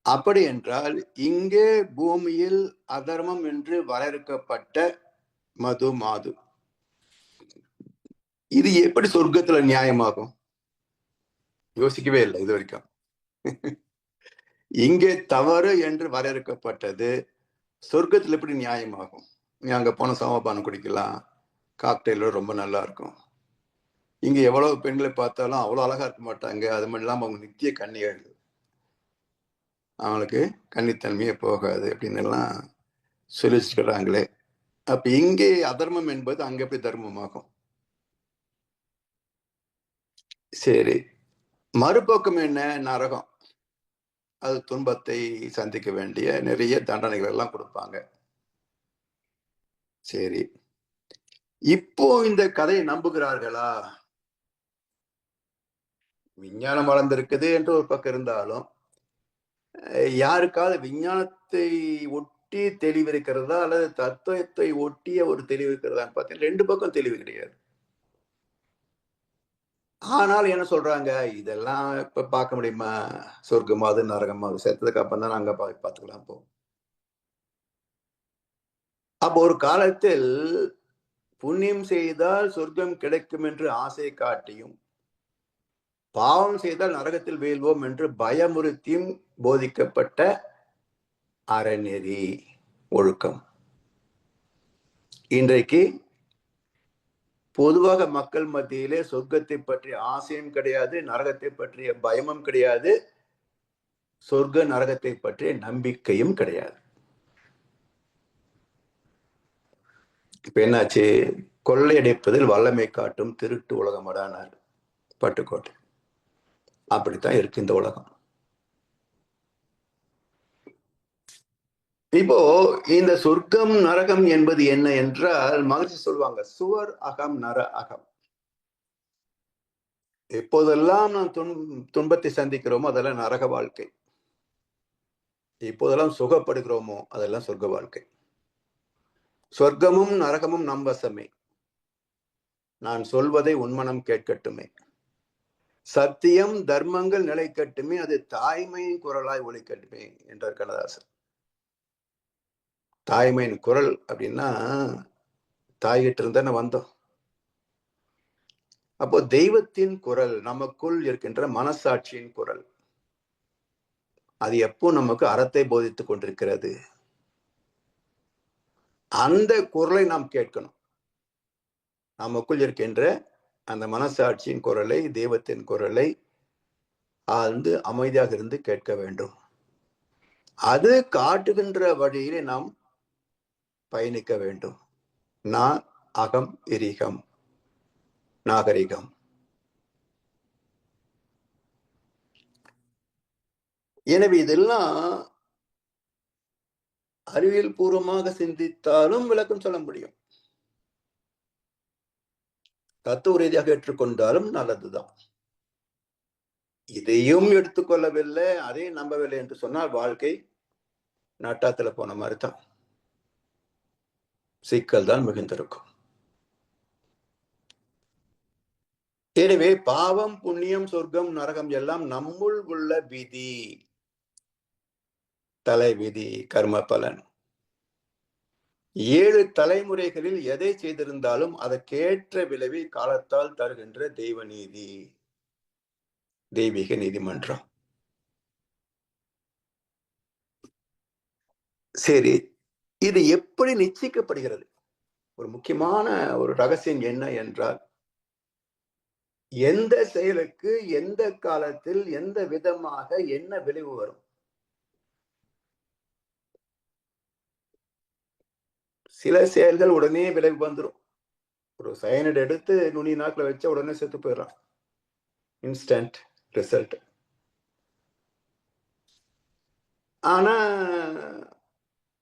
அப்படி என்றால் இங்கே பூமியில் அதர்மம் என்று வரையறுக்கப்பட்ட மது மாது இது எப்படி சொர்க்கத்துல நியாயமாகும்? யோசிக்கவே இல்லை இது வரைக்கும். இங்கே தவறு என்று வரையறுக்கப்பட்டது சொர்க்கத்துல எப்படி நியாயமாகும்? நீ அங்க போன சமபானம் குடிக்கலாம், காக்டெயில் ரொம்ப நல்லா இருக்கும். இங்க எவ்வளவு பெண்களை பார்த்தாலும் அவ்வளவு அழகா இருக்க மாட்டாங்க. அது மட்டும் இல்லாம அவங்க நித்திய கன்னிகள், அவங்களுக்கு கன்னித்தன்மையே போகாது அப்படின்னு எல்லாம் சொல்லிச்சுக்கிறாங்களே. அப்ப இங்கே அதர்மம் என்பது அங்க எப்படி தர்மமாகும்? சரி, மறுபக்கம் என்ன? நரகம். அது துன்பத்தை சந்திக்க வேண்டிய நிறைய தண்டனைகள் எல்லாம் கொடுப்பாங்க. சரி, இப்போ இந்த கதையை நம்புகிறார்களா? விஞ்ஞானம் வளர்ந்திருக்குது என்று ஒரு பக்கம் இருந்தாலும் யாருக்காவது விஞ்ஞானத்தை ஒட்டி தெளிவு இருக்கிறதா அல்லது தத்துவத்தை ஒட்டிய ஒரு தெளிவு இருக்கிறதான்னு பார்த்தீங்கன்னா 2 பக்கம் தெளிவு கிடையாது. ஆனால் என்ன சொல்றாங்க, இதெல்லாம் இப்ப பார்க்க முடியுமா? சொர்க்கமாவது நரகமாவது செத்ததுக்கு அப்புறம் தான் அங்க பார்த்துக்கலாம் போ. அப்போ ஒரு காலத்தில் புண்ணியம் செய்தால் சொர்க்கம் கிடைக்கும் என்று ஆசை காட்டியும், பாவம் செய்தால் நரகத்தில் வீழ்வோம் என்று பயமுறுத்தியும் போதிக்கப்பட்ட அறநெறி ஒழுக்கம் இன்றைக்கு பொதுவாக மக்கள் மத்தியிலே சொர்க்கத்தை பற்றிய ஆசையும் கிடையாது, நரகத்தை பற்றிய பயமும் கிடையாது, சொர்க்க நரகத்தை பற்றிய நம்பிக்கையும் கிடையாது. இப்ப என்னாச்சு? கொள்ளையடிப்பதில் வல்லமை காட்டும் திருட்டு உலகமடானார் பட்டுக்கோட்டை. அப்படித்தான் இருக்கு இந்த உலகம். இப்போ இந்த சொர்க்கம் நரகம் என்பது என்ன என்றால், மகிழ்ச்சி சொல்லுவாங்க, சுவர் அகம் நர அகம். எப்போதெல்லாம் நாம் துன்பத்தை சந்திக்கிறோமோ அதெல்லாம் நரக வாழ்க்கை. இப்போதெல்லாம் சுகப்படுகிறோமோ அதெல்லாம் சொர்க்க வாழ்க்கை. சொர்க்கமும் நரகமும் நம் வசமே. நான் சொல்வதை உன்மனம் கேட்கட்டுமே. சத்தியம் தர்மங்கள் நிலைக்கட்டுமே, அது தாய்மையின் குரலாய் ஒலிக்கட்டுமே என்றார் கண்ணதாசன். தாய்மையின் குரல் அப்படின்னா தாய்கிட்ட இருந்தானே வந்தோம். அப்போ தெய்வத்தின் குரல், நமக்குள் இருக்கின்ற மனசாட்சியின் குரல், அது எப்போ நமக்கு அறத்தை போதித்துக் கொண்டிருக்கிறது. அந்த குரலை நாம் கேட்கணும். நமக்குள் இருக்கின்ற அந்த மனசாட்சியின் குரலை, தெய்வத்தின் குரலை ஆழ்ந்து அமைதியாக இருந்து கேட்க வேண்டும். அது காட்டுகின்ற வழியிலே நாம் பயணிக்க வேண்டும். நான் அகம் இரிகம் நாகரிகம். எனவே இதெல்லாம் அறிவியல் பூர்வமாக சிந்தித்தாலும் விளக்கம் சொல்ல முடியும். தத்துவ ரீதியாக ஏற்றுக்கொண்டாலும் நல்லதுதான். இதையும் எடுத்துக்கொள்ளவில்லை, அதையும் நம்பவில்லை என்று சொன்னால் வாழ்க்கை நட்டாத்துல போன மாதிரி தான், சிக்கல் தான் மிகுந்திருக்கும். எனவே பாவம், புண்ணியம், சொர்க்கம், நரகம் எல்லாம் நம்முள் உள்ள விதி, தலைவிதி, கர்ம பலன். 7 தலைமுறைகளில் எதை செய்திருந்தாலும் அதற்கேற்ற விளைவை காலத்தால் தருகின்ற தெய்வ நீதி, தெய்வீக நீதிமன்றம். சரி, இது எப்படி நிச்சயிக்கப்படுகிறது? ஒரு முக்கியமான ஒரு ரகசியம் என்ன என்றால், எந்த செயலுக்கு எந்த காலத்தில் எந்த விதமாக என்ன விளைவு வரும். சில செயல்கள் உடனே விளைவு வந்துடும். ஒரு சயனைடு எடுத்து நுனி நாக்கில் வச்ச உடனே செத்து போயிடலாம், இன்ஸ்டன்ட் ரிசல்ட். ஆனா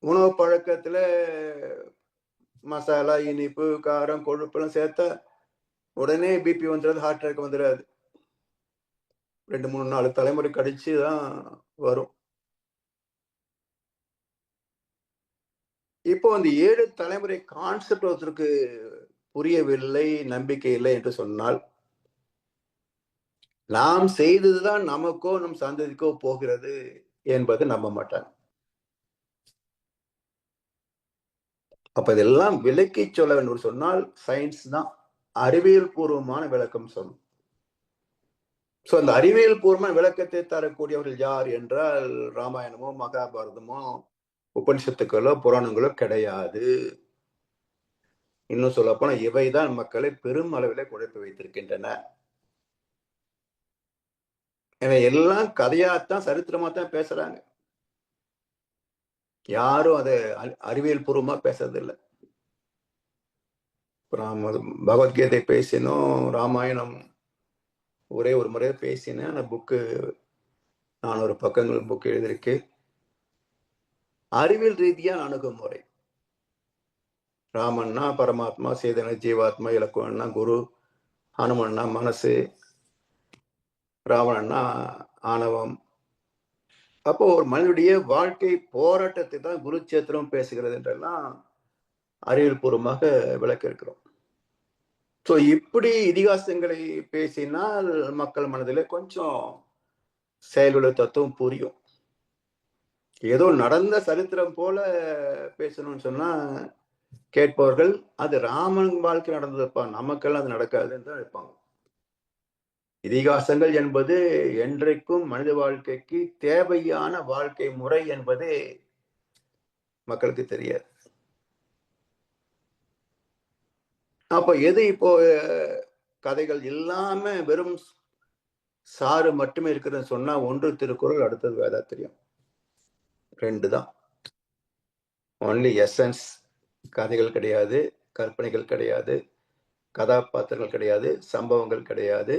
உணவு பழக்கத்துல மசாலா, இனிப்பு, காரம், கொழுப்பெல்லாம் சேர்த்தா உடனே பிபி வந்துடாது, ஹார்ட் அட்டாக் வந்துடாது. 2, 3, 4 தலைமுறை கழிச்சு தான் வரும். இப்போ அந்த 7 தலைமுறை கான்செப்ட் ஒருத்தருக்கு புரியவில்லை, நம்பிக்கை இல்லை என்று சொன்னால், நாம் செய்ததுதான் நமக்கோ நம் சந்ததிக்கோ போகிறது என்பது நம்ப மாட்டாங்க. அப்ப இதெல்லாம் விளக்கி சொல்ல வேண்டும் சொன்னால் சயின்ஸ் தான் அறிவியல் பூர்வமான விளக்கம் சொல்லும். சோ அந்த அறிவியல் பூர்வமான விளக்கத்தை தரக்கூடியவர்கள் யார் என்றால், ராமாயணமோ மகாபாரதமோ உபனிஷத்துக்களோ புராணங்களோ கிடையாது. இன்னும் சொல்ல போனா இவைதான் மக்களை பெரும் அளவில் குழப்பி வைத்திருக்கின்றன. எனவே எல்லாம் கதையாத்தான், சரித்திரமா தான் பேசுறாங்க. யாரும் அதை அறிவியல் பூர்வமா பேசுறதில்லை. பகவத்கீதை பேசினோம், ராமாயணம் ஒரே ஒரு முறை பேசினேன். அந்த புக்கு 400 பக்கங்கள் புக் எழுதியிருக்கு. அறிவியல் ரீதியான அணுகுமுறை. ராமன்னா பரமாத்மா, சீதன ஜீவாத்மா, இலக்குவன்னா குரு, ஹனுமன்னா மனசு, ராவணன்னா ஆணவம். அப்போ ஒரு மனிதனுடைய வாழ்க்கை போராட்டத்தை தான் குருச்சேத்திரம் பேசுகிறது என்றெல்லாம் அறிவியல் பூர்வமாக விளக்க இருக்கிறோம். ஸோ இப்படி இதிகாசங்களை பேசினால் மக்கள் மனதில் கொஞ்சம் செயலுள்ள தத்துவம் புரியும். ஏதோ நடந்த சரித்திரம் போல பேசணும்னு சொன்னா கேட்பவர்கள் அது ராமன் வாழ்க்கை நடந்ததுப்பா, நமக்கெல்லாம் அது நடக்காதுன்னு தான் இருப்பாங்க. இதிகாசங்கள் என்பது என்றைக்கும் மனித வாழ்க்கைக்கு தேவையான வாழ்க்கை முறை என்பது மக்களுக்கு தெரியாது. அப்ப எது இப்போ கதைகள் இல்லாம வெறும் சாறு மட்டுமே இருக்குதுன்னு சொன்னா, ஒன்று திருக்குறள், அடுத்தது வேதாத்திரியம். 2 தான். Only essence. கதைகள் கிடையாது, கற்பனைகள் கிடையாது, கதாபாத்திரங்கள் கிடையாது, சம்பவங்கள் கிடையாது,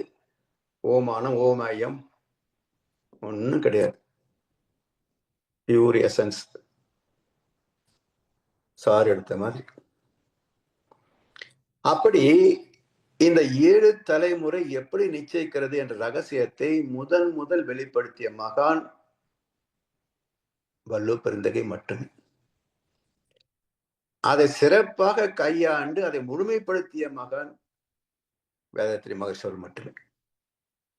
ஓமானம், ஓமாயம் ஒன்றும் கிடையாது. பியூர் எசன்ஸ், சாறு எடுத்த மாதிரி. அப்படி இந்த 7 தலைமுறை எப்படி நிச்சயிக்கிறது என்ற ரகசியத்தை முதல் வெளிப்படுத்திய மகான் வல்லு பெருந்தகை மட்டுமே. அதை சிறப்பாக கையாண்டு அதை முழுமைப்படுத்திய மகான் வேதாத்திரி மகேஸ்வரர் மட்டுமே.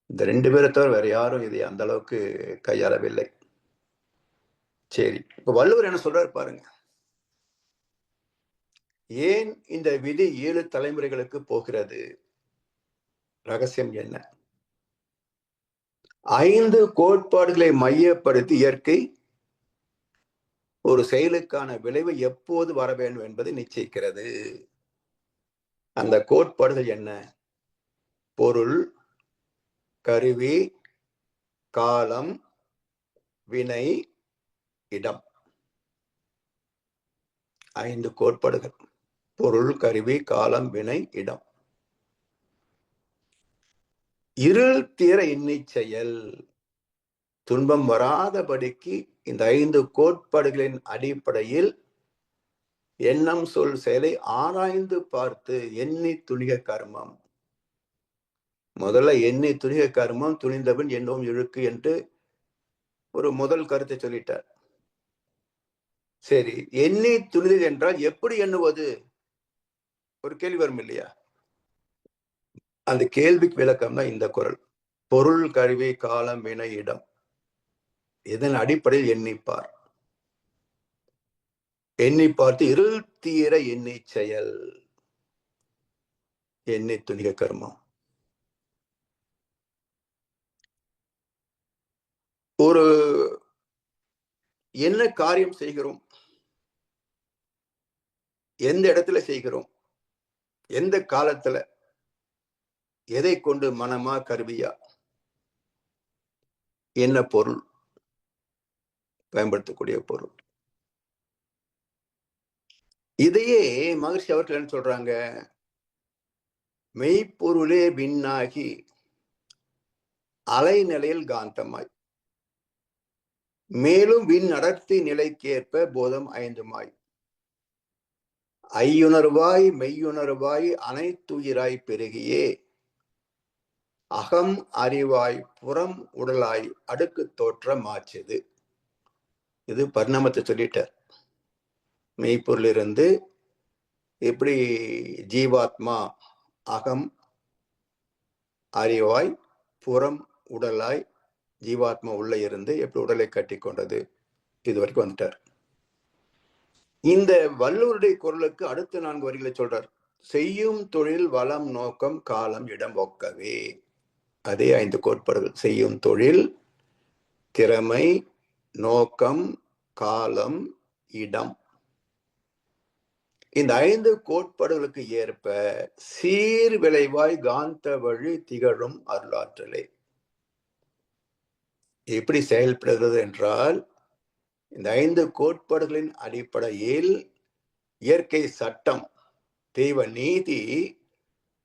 இந்த 2 பேரை தவிர வேற யாரும் இதை அந்த அளவுக்கு கையாளவில்லை. சரி, இப்ப வள்ளுவர் என்ன சொல்றாரு பாருங்க. ஏன் இந்த விதி 7 தலைமுறைகளுக்கு போகிறது? ரகசியம் என்ன? 5 கோட்பாடுகளை மையப்படுத்தி இயற்கை ஒரு செயலுக்கான விளைவு எப்போது வர வேண்டும் என்பதை நிச்சயிக்கிறது. அந்த கோட்பாடுகள் என்ன? பொருள், கருவி, காலம், வினை, இடம். 5 கோட்பாடுகள். பொருள், கருவி, காலம், வினை, இடம். இருள் தீர எண்ணிச் செயல். துன்பம் வராதபடிக்கு இந்த 5 கோட்பாடுகளின் அடிப்படையில் எண்ணம், சொல், செயலை ஆராய்ந்து பார்த்து எண்ணி துணிக கர்மம். முதல்ல எண்ணி துணிக கர்மம், துணிந்தவன் எண்ணவும் இழுக்கு என்று ஒரு முதல் கருத்தை சொல்லிட்டார். சரி, எண்ணி துணிதல் என்றால் எப்படி எண்ணுவது? ஒரு கேள்வி வரும் இல்லையா? அந்த கேள்விக்கு விளக்கம் தான் இந்த குறள். பொருள், கருவி, காலம், வினை, இடம். இதன் அடிப்படையில் எண்ணிப்பார். எண்ணி பார்த்து இருள் தீர எண்ணி செயல். எண்ணி துணிக கர்மம். ஒரு என்ன காரியம் செய்கிறோம், எந்த இடத்துல செய்கிறோம், எந்த காலத்துல, எதை கொண்டு, மனமா கருவியா, என்ன பொருள், பயன்படுத்தக்கூடிய பொருள். இதையே மகர்ஷி அவர்கள் என்ன சொல்றாங்க? மெய்ப்பொருளே விண்ணாகி அலைநிலையில் காந்தமாய், மேலும் விண் அடர்த்தி நிலைக்கேற்ப போதம் 5மாய், ஐயுணர்வாய் மெய்யுணர்வாய் அனைத்துயிராய் பெருகியே அகம் அறிவாய் புறம் உடலாய் அடுக்கு தோற்றம் ஆச்சுது. இது பரிணாமத்தை சொல்லிட்டார். மெய்ப்பொருளிலிருந்து எப்படி ஜீவாத்மா அகம் அறிவாய் புறம் உடலாய், ஜீவாத்மா உள்ள இருந்து எப்படி உடலை கட்டி கொண்டது, இது வரைக்கும் வந்துட்டார். இந்த வள்ளுவருடைய குரலுக்கு அடுத்த 4 வரிகளை சொல்றார். செய்யும் தொழில் வளம் நோக்கம் காலம் இடம் ஒக்கவே. அதே 5 கோட்பாடுகள். செய்யும் தொழில், திறமை, நோக்கம், காலம், இடம். இந்த 5 கோட்பாடுகளுக்கு ஏற்ப சீர் விளைவாய் காந்த வழி திகழும் அருளாற்றலை. எப்படி செயல்படுகிறது என்றால், இந்த 5 கோட்பாடுகளின் அடிப்படையில் இயற்கை சட்டம், தெய்வ நீதி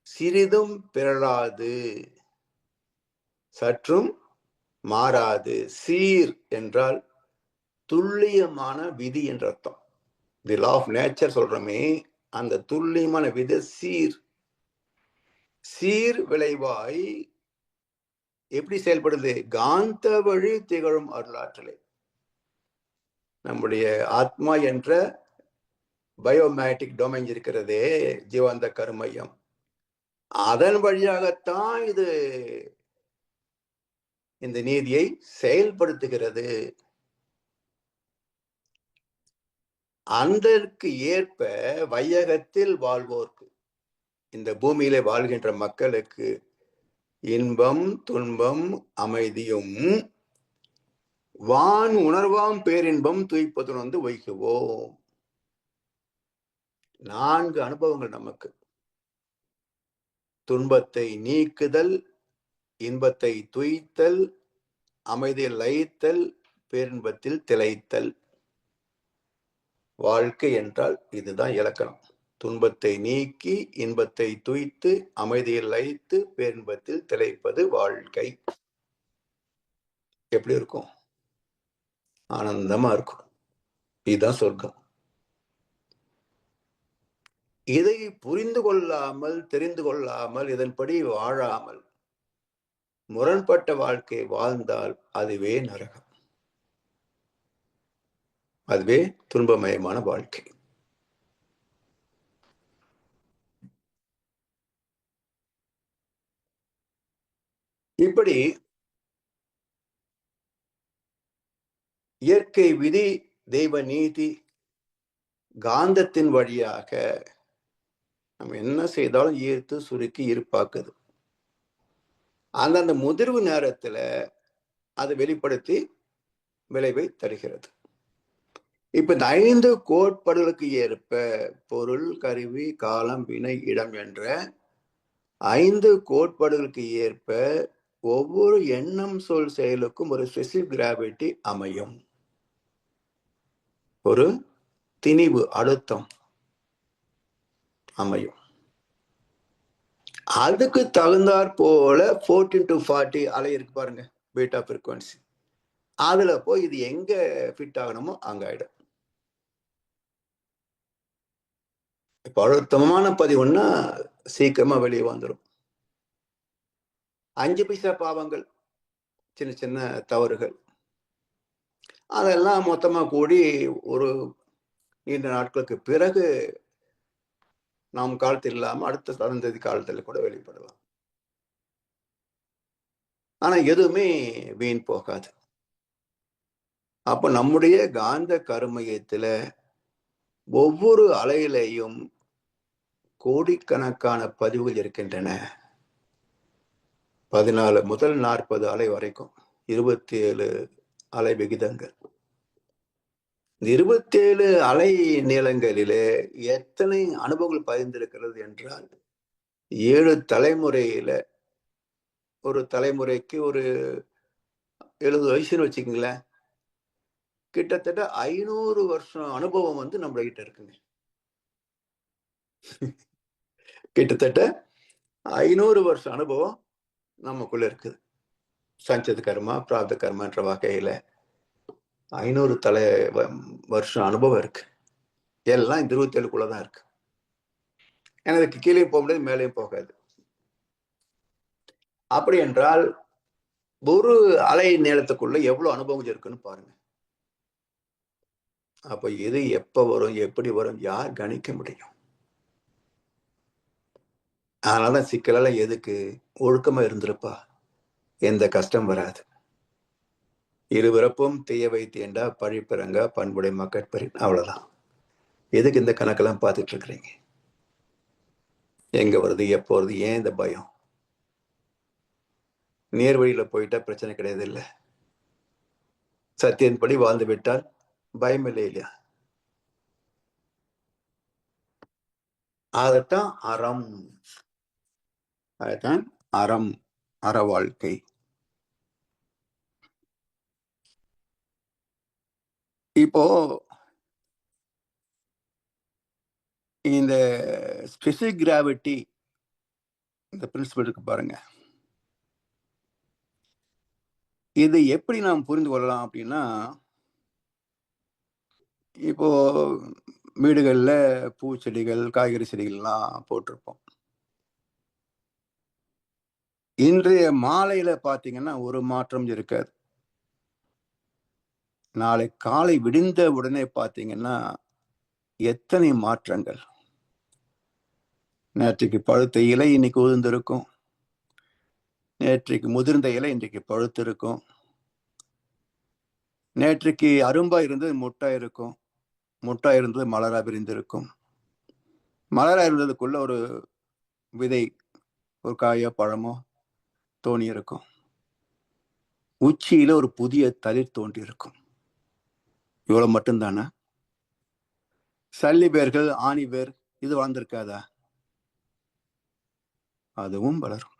சிறிதும் பிறழாது, சற்றும் மாறாது. சீர் என்றால் துல்லியமான விதி என்ற அர்த்தம். தி லா ஆஃப் நேச்சர் சொல்றோமே, அந்த துல்லியமான விதி சீர். சீர் விளைவாய் எப்படி செயல்படுது? காந்த வழி திகழும் அருளாற்றலை. நம்முடைய ஆத்மா என்ற பயோமேட்டிக் டொமைன் இருக்கிறதே, ஜீவாந்த கருமையம், அதன் வழியாகத்தான் இது இந்த நீதியை செயல்படுத்துகிறது. அதற்கு ஏற்ப வையகத்தில் வாழ்வோர்க்கு, இந்த பூமியிலே வாழ்கின்ற மக்களுக்கு இன்பம் துன்பம் அமைதியும் வான் உணர்வாம் பேரின்பம் துய்ப்பதுணர்ந்து வைகுவோம். 4 அனுபவங்கள் நமக்கு. துன்பத்தை நீக்குதல், இன்பத்தை துய்த்தல், அமைதியில் லயித்தல், பேரின்பத்தில் திளைத்தல். வாழ்க்கை என்றால் இதுதான் இலக்கணம். துன்பத்தை நீக்கி, இன்பத்தை துய்த்து, அமைதியில் லயித்து, பேரின்பத்தில் திளைப்பது வாழ்க்கை. எப்படி இருக்கும்? ஆனந்தமா இருக்கும். இதுதான் சொர்க்கம். இதை புரிந்து கொள்ளாமல், தெரிந்து கொள்ளாமல், இதன்படி வாழாமல் முரண்பட்ட வாழ்க்கை வாழ்ந்தால் அதுவே நரகம், அதுவே துன்பமயமான வாழ்க்கை. இப்படி இயற்கை விதி, தெய்வ நீதி, காந்தத்தின் வழியாக நம்ம என்ன செய்தாலும் ஈர்த்து சுருக்கி இருப்பாக்குது. அந்தந்த முதிர்வு நேரத்துல அதை வெளிப்படுத்தி விளைவை தருகிறது. இப்ப இந்த 5 கோட்பாடுகளுக்கு ஏற்ப பொருள், கருவி, காலம், வினை, இடம் என்ற 5 கோட்பாடுகளுக்கு ஏற்ப ஒவ்வொரு எண்ணம், சொல், செயலுக்கும் ஒரு ஸ்பெசிபிக் கிராவிட்டி அமையும். ஒரு திணிவு, அழுத்தம் அமையும். அதுக்கு தகுந்தாற் போல 14 to 40 அலை இருக்கு பாருங்க, பீட்டா ஃப்ரீக்வன்சி. அதுல போய் இது எங்க ஃபிட் ஆகணுமோ அங்க ஆயிடும். இப்ப அழுத்தமான பதிவுன்னா சீக்கிரமா வெளியே வந்துடும். 5 பைசா பாவங்கள், சின்ன சின்ன தவறுகள், அதெல்லாம் மொத்தமா கூடி ஒரு நீண்ட நாட்களுக்கு பிறகு நாம் காலத்தில் இல்லாம அடுத்த சந்ததி காலத்தில் கூட வெளிப்படலாம். ஆனா எதுவுமே வீண் போகாது. அப்ப நம்முடைய காந்த கருமையத்துல ஒவ்வொரு அலையிலையும் கோடிக்கணக்கான பதிவுகள் இருக்கின்றன. 14 முதல் 40 அலை வரைக்கும் 27 அலை விகிதங்கள். 27 அலை நீளங்களிலே எத்தனை அனுபவங்கள் பதிந்திருக்கிறது என்றால் 7 தலைமுறையில, ஒரு தலைமுறைக்கு ஒரு 70 வயசுன்னு வச்சுக்கீங்களேன், கிட்டத்தட்ட 500 வருஷம் அனுபவம் நம்ம கிட்ட இருக்குங்க. கிட்டத்தட்ட 500 வருஷம் அனுபவம் நமக்குள்ள இருக்குது. சஞ்சத கர்மா, பிராப்த கர்மா என்ற வகையில 500 வருஷம் அனுபவம் இருக்கு. எல்லாம் இந்த 27க்குள்ளதான் இருக்கு. எனக்கு கீழே போக முடியாது, மேலேயும் போகாது. அப்படி என்றால் ஒரு அலை நீளத்துக்குள்ள எவ்வளவு அனுபவம் இருக்குன்னு பாருங்க. அப்ப எது எப்ப வரும், எப்படி வரும், யார் கணிக்க முடியும்? அதனாலதான் சிக்கலெல்லாம் எதுக்கு? ஒழுக்கமா இருந்திருப்பா, எந்த கஷ்டம் வராது. இருபிறப்பும் தீய வைத்தியண்டா பழிப்பிறங்க பண்புடை மக்கட்பெறி. அவ்வளவுதான். எதுக்கு இந்த கணக்கெல்லாம் பார்த்துட்டு இருக்கிறீங்க? எங்க வருது, எப்போ வருது, ஏன் இந்த பயம்? நேர் வழியில போயிட்டா பிரச்சனை கிடையாது இல்ல. சத்தியன்படி வாழ்ந்து விட்டால் பயம் இல்லை இல்லையா? அதத்தான் அறம், அதுதான் அறம், அற வாழ்க்கை. இப்போ இந்த ஸ்பெசிபிக் கிராவிட்டி, இந்த பிரின்சிபல் இருக்கு பாருங்க, இது எப்படி நாம் புரிந்து கொள்ளலாம் அப்படின்னா, இப்போ வீடுகள்ல பூச்செடிகள், காய்கறி செடிகள்லாம் போட்டிருப்போம். இன்றைய மாலையில பாத்தீங்கன்னா ஒரு மாற்றம் இருக்காது. நாளை காலை விடிந்த உடனே பாத்தீங்கன்னா எத்தனை மாற்றங்கள். நேற்றைக்கு பழுத்த இலை இன்னைக்கு உதிர்ந்திருக்கும், நேற்றைக்கு முதிர்ந்த இலை இன்றைக்கு பழுத்து இருக்கும், நேற்றைக்கு அரும்பா இருந்தது முட்டா இருக்கும், முட்டா இருந்தது மலரா விரிந்திருக்கும், மலரா இருந்ததுக்குள்ள ஒரு விதை, ஒரு காயோ பழமோ தோணி இருக்கும், உச்சியில ஒரு புதிய தளிர் தோன்றி இருக்கும். இவ்வளவு மட்டும்தானா? சல்லி வேர்கள், ஆணி வேர் இது வளர்ந்திருக்காதா? அதுவும் வளரும்.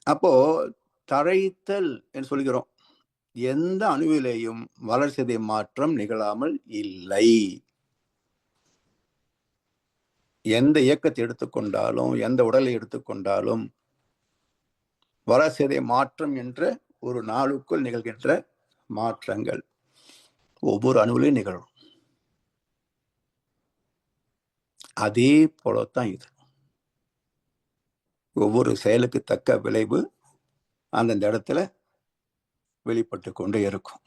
அப்போ தழைத்தல் என்று சொல்கிறோம். எந்த அணுவிலேயும் வளர்சிதை மாற்றம் நிகழாமல் இல்லை. எந்த இயக்கத்தை எடுத்துக்கொண்டாலும், எந்த உடலை எடுத்துக்கொண்டாலும் வளர்சிதை மாற்றம் என்ற ஒரு நாளுக்குள் நிகழ்கின்ற மாற்றங்கள் ஒவ்வொரு அணுவிலையும் நிகழும். அதே போலத்தான் இது. ஒவ்வொரு செயலுக்கு தக்க விளைவு அந்தந்த இடத்துல வெளிப்பட்டு கொண்டே இருக்கும்.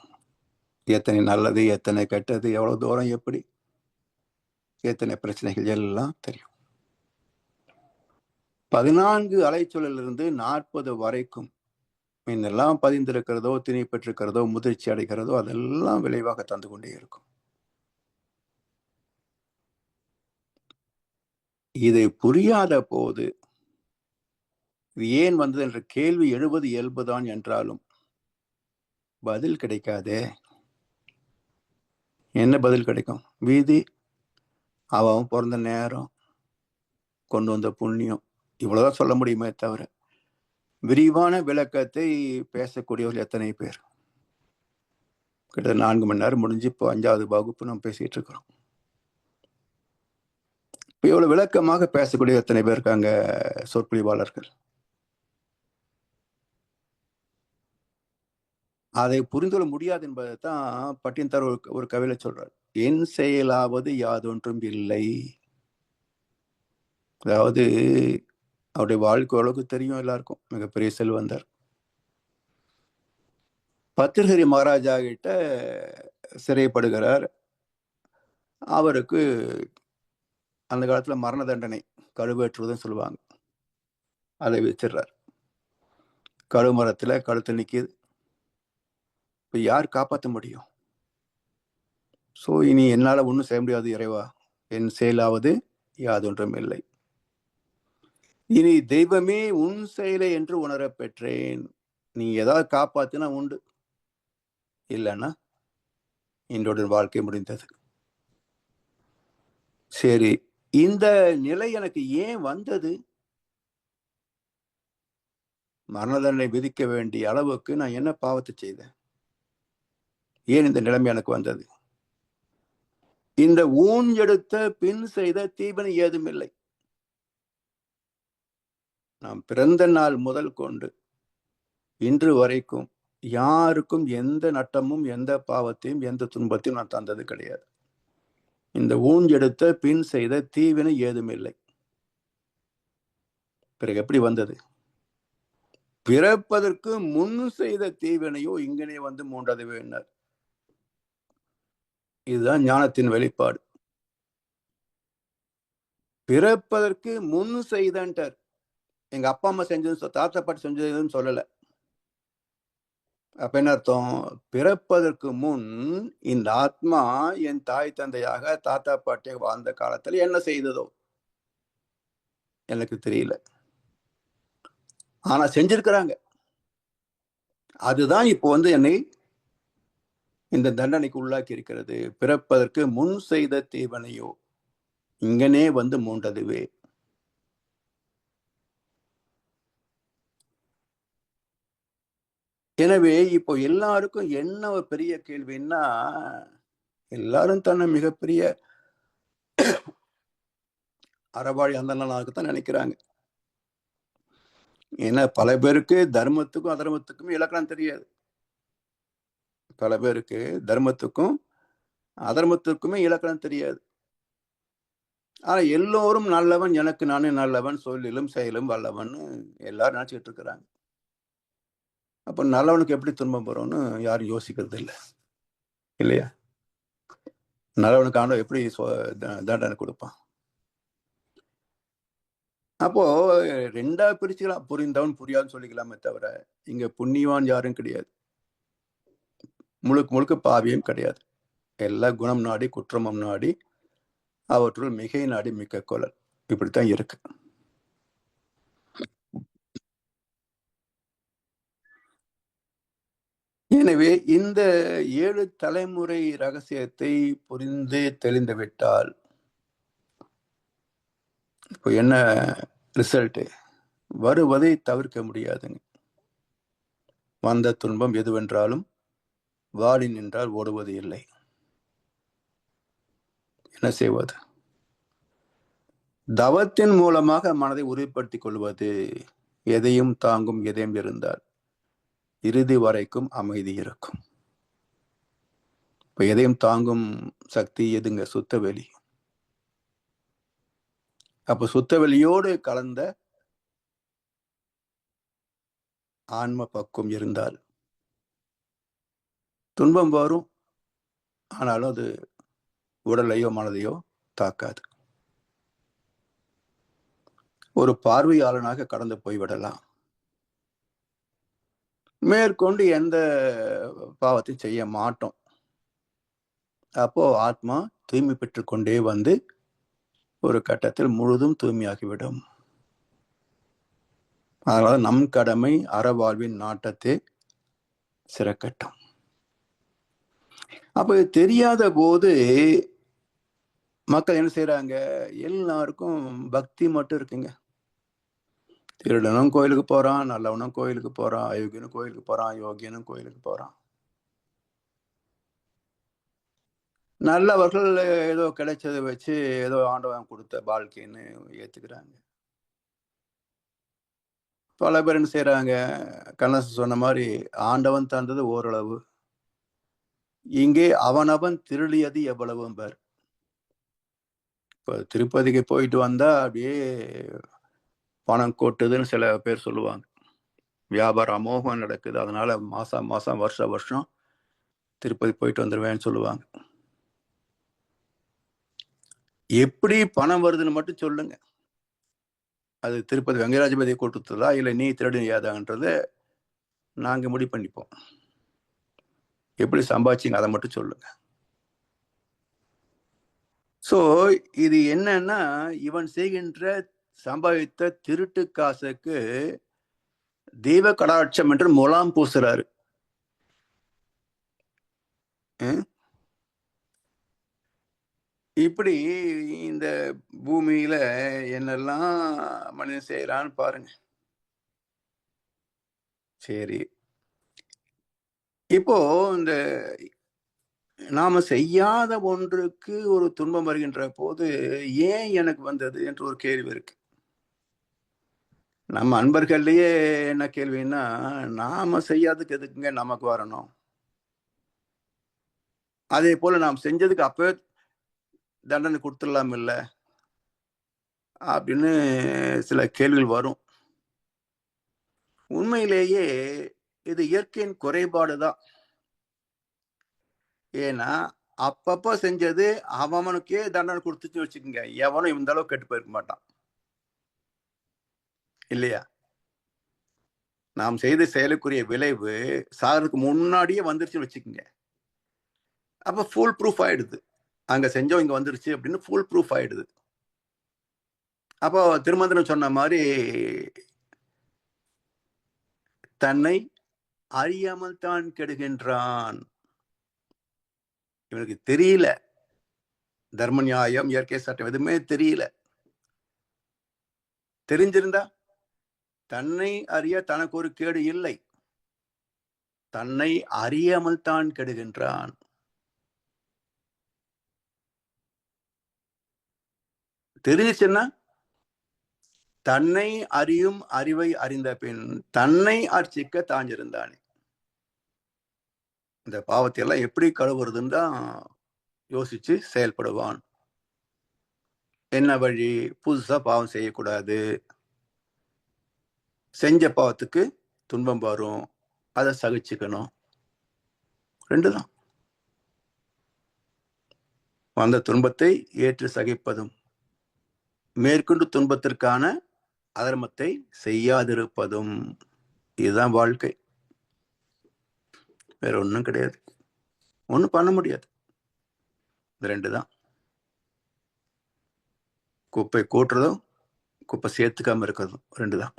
எத்தனை நல்லது, எத்தனை கெட்டது, எவ்வளவு தூரம், எப்படி, எத்தனை பிரச்சனைகள் எல்லாம் தெரியும். 14 அலைச்சூழலிலிருந்து 40 வரைக்கும் என்னெல்லாம் பதிந்திருக்கிறதோ, திணை பெற்றிருக்கிறதோ, முதிர்ச்சி அடைகிறதோ அதெல்லாம் விளைவாக தந்து கொண்டே இருக்கும். இதை புரியாத போது இது ஏன் வந்தது என்ற கேள்வி எழுவது இயல்புதான் என்றாலும் பதில் கிடைக்காதே. என்ன பதில் கிடைக்கும்? வீதி, அவன் பிறந்த நேரம், கொண்டு வந்த புண்ணியம், இவ்வளவுதான் சொல்ல முடியுமே தவிர விரிவான விளக்கத்தை பேசக்கூடியவர்கள் எத்தனை பேர்? கிட்டத்தட்ட 4 மணி நேரம் முடிஞ்சு இப்போ 5வது வகுப்பு நம்ம பேசிட்டு இருக்கிறோம். இப்போ இவ்வளவு விளக்கமாக பேசக்கூடிய எத்தனை பேர் இருக்காங்க சொற்பொழிவாளர்கள்? அதை புரிந்து கொள்ள முடியாது என்பதை தான் பட்டினத்தார் ஒரு கவியில சொல்றார். என் செயலாவது யாதொன்றும் இல்லை. அதாவது அவருடைய வாழ்க்கை அளவுக்கு தெரியும் எல்லாருக்கும், மிகப்பெரிய செல்வந்தர். பத்திரகிரி மகாராஜா கிட்ட சிறைப்படுகிறார். அவருக்கு அந்த காலத்துல மரண தண்டனை, கழுவேற்றுவதுன்னு சொல்லுவாங்க, அதை வச்சிடுறார். கழுமரத்துல கழுத்து நிக்குது. இப்ப யார் காப்பாற்ற முடியும்? சோ இனி என்னால ஒன்றும் செய்ய முடியாது இறைவா, என் செயலாவது யாதொன்றும் இல்லை. இனி தெய்வமே உன் செயலை என்று உணர பெற்றேன். நீ ஏதாவது காப்பாத்தினா உண்டு, இல்லைன்னா என்னோட வாழ்க்கை முடிந்தது. சரி, இந்த நிலை எனக்கு ஏன் வந்தது? மரண தண்டனை விதிக்க வேண்டிய அளவுக்கு நான் என்ன பாவத்தை செய்தேன்? ஏன் இந்த நிலைமை எனக்கு வந்தது? இந்த ஊன் எடுத்த பின் செய்த தீவினை ஏதும் இல்லை. நாம் பிறந்த நாள் முதல் கொண்டு இன்று வரைக்கும் யாருக்கும் எந்த நட்டமும், எந்த பாவத்தையும், எந்த துன்பத்தையும் நான் தந்தது கிடையாது. இந்த ஊன் எடுத்த பின் செய்த தீவினை ஏதும் இல்லை. பிறகு எப்படி வந்தது? பிறப்பதற்கு முன் செய்த தீவினையோ இங்கனே வந்து மூண்டது வேண்டார். இதுதான் ஞானத்தின் வெளிப்பாடு. பிறப்பதற்கு முன் செய்தன்ட்டார். எங்க அப்பா அம்மா செஞ்சது, தாத்தா பாட்டி செஞ்சதுன்னு சொல்லல. அப்ப என்ன அர்த்தம்? பிறப்பதற்கு முன் இந்த ஆத்மா என் தாய் தந்தையாக, தாத்தா பாட்டியாக வாழ்ந்த காலத்துல என்ன செய்ததோ எனக்கு தெரியல, ஆனா செஞ்சிருக்கிறாங்க. அதுதான் இப்போ வந்து என்னை இந்த தண்டனைக்கு உள்ளாக்கி இருக்கிறது. பிறப்பதற்கு முன் செய்த தீவனையோ இங்கனே வந்து மூண்டதுவே. எனவே இப்போ எல்லாருக்கும் என்ன ஒரு பெரிய கேள்வின்னா, எல்லாரும் தன்னை மிகப்பெரிய அறவாழி அந்தனாகத்தான் நினைக்கிறாங்க. ஏன்னா பல பேருக்கு தர்மத்துக்கும் அதர்மத்துக்குமே இலக்கணம் தெரியாது. பல பேருக்கு தர்மத்துக்கும் அதர்மத்துக்குமே இலக்கணம் தெரியாது. ஆனா எல்லோரும் நல்லவன், எனக்கு நானே நல்லவன், சொல்லிலும் செயலும் வல்லவன் எல்லாரும் நினைச்சிட்டு இருக்கிறாங்க. அப்ப நல்லவனுக்கு எப்படி துன்பம் வரும்னு யாரும் யோசிக்கிறது இல்லை, இல்லையா? நல்லவனுக்கு ஆண்டவன் எப்படி தண்டனை கொடுப்பான்? அப்போ 2ஆ பிரிச்சுக்கலாம், புரிந்தவன் புரியாதுன்னு சொல்லிக்கலாமே தவிர இங்க புண்ணியவான் யாரும் கிடையாது, முழுக்க முழுக்க பாவியும் கிடையாது. எல்லா குணம் நாடி குற்றமும் நாடி அவற்றுள் மிகை நாடி மிக்க கொள்ளல், இப்படித்தான் இருக்கு. எனவே இந்த 7 தலைமுறை ரகசியத்தை புரிந்து தெளிந்து விட்டால் இப்போ என்ன ரிசல்ட்? வருவதை தவிர்க்க முடியாதுங்க. வந்த துன்பம் எதுவென்றாலும் வாடி நின்றால் ஓடுவது இல்லை. என்ன செய்வது? தவத்தின் மூலமாக மனதை உறுதிப்படுத்திக் கொள்வது. எதையும் தாங்கும் இதயம் இருந்தால் இறுதி வரைக்கும் அமைதி இருக்கும். இப்ப எதையும் தாங்கும் சக்தி எதுங்க? சுத்தவெளி. அப்ப சுத்தவெளியோடு கலந்த ஆன்ம பக்குவம் இருந்தால் துன்பம் வரும், ஆனாலும் அது உடலையோ மனதையோ தாக்காது. ஒரு பார்வையாளனாக கடந்து போய்விடலாம். மேற்கொண்டு எந்த பாவத்தையும் செய்ய மாட்டோம். அப்போ ஆத்மா தூய்மை பெற்றுக் கொண்டே வந்து ஒரு கட்டத்தில் முழுதும் தூய்மையாகிவிடும். அதனால நம் கடமை அறவாழ்வின் நாட்டத்தை சிறக்கட்டும். அப்ப தெரியாத போது மக்கள் என்ன செய்யறாங்க? எல்லாருக்கும் பக்தி மட்டும் இருக்குங்க. திருடனும் கோயிலுக்கு போறான், நல்லவனும் கோயிலுக்கு போறான், அயோக்கியனும் கோயிலுக்கு போறான், யோகியனும் கோயிலுக்கு போறான். நல்லவர்கள் ஏதோ கிடைச்சதை வச்சு ஏதோ ஆண்டவன் கொடுத்த வாழ்க்கைன்னு ஏத்துக்கிறாங்க. பல பேர் என்ன செய்யறாங்க? கண்ணதாசன் சொன்ன மாதிரி ஆண்டவன் தந்தது ஓரளவு, இங்கே அவனவன் திருடியது எவ்வளவும் பேர். இப்ப திருப்பதிக்கு போயிட்டு வந்தா அப்படியே பணம் கொட்டுதுன்னு சில பேர் சொல்லுவாங்க. வியாபாரம் அமோகம் நடக்குது, அதனால மாசம் மாசம் வருஷம் திருப்பதி போயிட்டு வந்துருவேன்னு சொல்லுவாங்க. எப்படி பணம் வருதுன்னு மட்டும் சொல்லுங்க. அது திருப்பதி வெங்கடாஜபதி கொடுத்ததா இல்லை நீ திருடியாதான்றது நாங்க முடிவு பண்ணிப்போம். எப்படி சம்பாதிச்சிங்க அதை மட்டும் சொல்லுங்க. சோ இது என்னன்னா, இவன் செய்கின்ற சம்பாதித்த திருட்டு காசுக்கு தெய்வ கடாட்சம் என்று முலாம் பூசுறாரு. இப்படி இந்த பூமியில என்னெல்லாம் மனிதன் செய்யறான்னு பாருங்க. சரி, இப்போ இந்த நாம செய்யாத ஒன்றுக்கு ஒரு துன்பம் வருகின்ற போது ஏன் எனக்கு வந்தது என்று ஒரு கேள்வி இருக்கு. நம்ம அன்பர்கள்லயே என்ன கேள்வின்னா, நாம செய்யாததுக்கு எதுக்குங்க நமக்கு வரணும்? அதே போல நாம் செஞ்சதுக்கு அப்பவே தண்டனை கொடுத்துடலாம் இல்ல அப்படின்னு சில கேள்விகள் வரும். உண்மையிலேயே இது இயற்கையின் குறைபாடுதான். ஏன்னா அப்பப்ப செஞ்சது அவனுக்கே தண்டனை கொடுத்துச்சு வச்சுக்கோங்க, எவனும் இந்த அளவுக்கு கெட்டு போயிருக்க மாட்டான் இல்லையா? நாம் செய்த செயலுக்குரிய விளைவு சாகிறதுக்கு முன்னாடியே வந்துருச்சுன்னு வச்சுக்கோங்க, அப்ப ஃபுல் ப்ரூஃப் ஆயிடுது. அங்க செஞ்சோம் இங்க வந்துருச்சு அப்படின்னு ஃபுல் ப்ரூஃப் ஆயிடுது. அப்போ திருமந்திரம் சொன்ன மாதிரி தன்னை அறியாமல் தான் கெடுகின்றான். இவனுக்கு தெரியல, தர்ம நியாயம் இயற்கை சட்டம் எதுவுமே தெரியல. தெரிஞ்சிருந்தா தன்னை அறிய தனக்கு ஒரு கேடு இல்லை, தன்னை அறியாமல் தான் கெடுகின்றான். தெரிஞ்சிச்சுன்னா தன்னை அறியும் அறிவை அறிந்த பின் தன்னை அர்ச்சிக்க தாஞ்சிருந்தானே. இந்த பாவத்தை எல்லாம் எப்படி கழுவுறதுன்னு தான் யோசிச்சு செயல்படுவான். என்ன வழி? புதுசா பாவம் செய்யக்கூடாது, செஞ்ச பாவத்துக்கு துன்பம் வரும், அதை சகிச்சுக்கணும். ரெண்டுதான். வந்த துன்பத்தை ஏற்று சகிப்பதும், மேற்கொண்டு துன்பத்திற்கான அதர்மத்தை செய்யாதிருப்பதும். இதுதான் வாழ்க்கை, வேற ஒண்ணும் கிடையாது. ஒண்ணும் பண்ண முடியாது. இந்த ரெண்டு தான். குப்பை கூட்டுறதும் குப்பை சேர்த்துக்காம இருக்கிறதும் ரெண்டு தான்.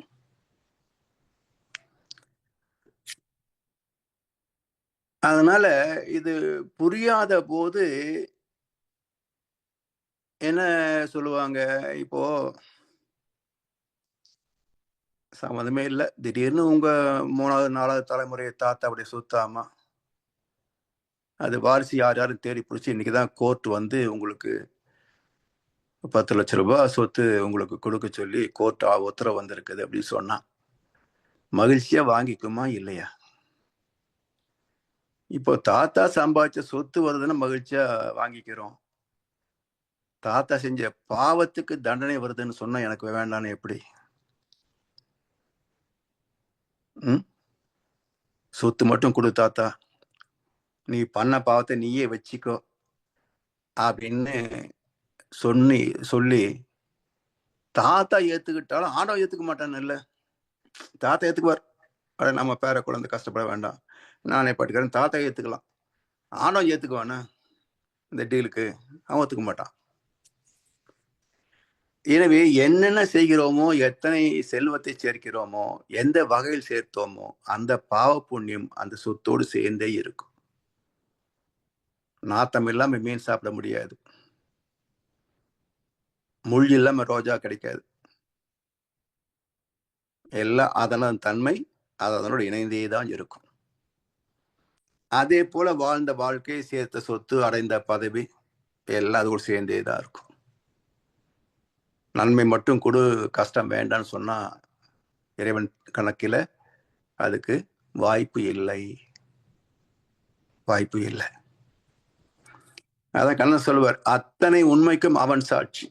அதனால இது புரியாத போது என்ன சொல்லுவாங்க, இப்போ சம்மந்தமே இல்லை, திடீர்னு உங்க 3வது 4வது தலைமுறை தாத்தா அப்படி சுத்தாமா அது வாரிசு யார் யாரும் தேடி பிடிச்சி இன்னைக்குதான் கோர்ட் வந்து உங்களுக்கு 10 லட்சம் ரூபாய் சொத்து உங்களுக்கு கொடுக்க சொல்லி கோர்ட் உத்தரவு வந்திருக்குது அப்படின்னு சொன்னா மகிழ்ச்சியா வாங்கிக்குமா இல்லையா? இப்போ தாத்தா சம்பாதிச்ச சொத்து வருதுன்னு மகிழ்ச்சியா வாங்கிக்கிறோம், தாத்தா செஞ்ச பாவத்துக்கு தண்டனை வருதுன்னு சொன்னா எனக்கு வேண்டான்னு எப்படி? சொத்து மட்டும் கொடு தாத்தா, நீ பண்ண பாவத்தை நீயே வச்சுக்கோ அப்படின்னு சொல்லி தாத்தா ஏத்துக்கிட்டாலும் ஆண்டவன் ஏத்துக்க மாட்டான்னு இல்ல. தாத்தா ஏத்துக்குவார், நம்ம பேர குழந்தை கஷ்டப்பட வேண்டாம், நானே பட்டுக்கிறேன், தாத்தா ஏத்துக்கலாம். ஆண்டவன் ஏத்துக்குவானா இந்த டீலுக்கு? அவன் ஒத்துக்க மாட்டான். எனவே என்னென்ன செய்கிறோமோ, எத்தனை செல்வத்தை சேர்க்கிறோமோ, எந்த வகையில் சேர்த்தோமோ அந்த பாவ புண்ணியம் அந்த சொத்தோடு சேர்ந்தே இருக்கும். நாத்தம் இல்லாம மீன் சாப்பிட முடியாது, முள் இல்லாம ரோஜா கிடைக்காது. எல்லாம் அதனது தன்மை அதனோட இணைந்தே தான் இருக்கும். அதே போல வாழ்ந்த வாழ்க்கை, சேர்த்த சொத்து, அடைந்த பதவி எல்லாம் அது கூட சேர்ந்தே தான் இருக்கும். நன்மை மட்டும் கொடு, கஷ்டம் வேண்டாம்னு சொன்னா இறைவன் கணக்கில் அதுக்கு வாய்ப்பு இல்லை, வாய்ப்பு இல்லை. அதான் கண்ணன் சொல்லுவார், அத்தனை உண்மைக்கும் அவன் சாட்சி,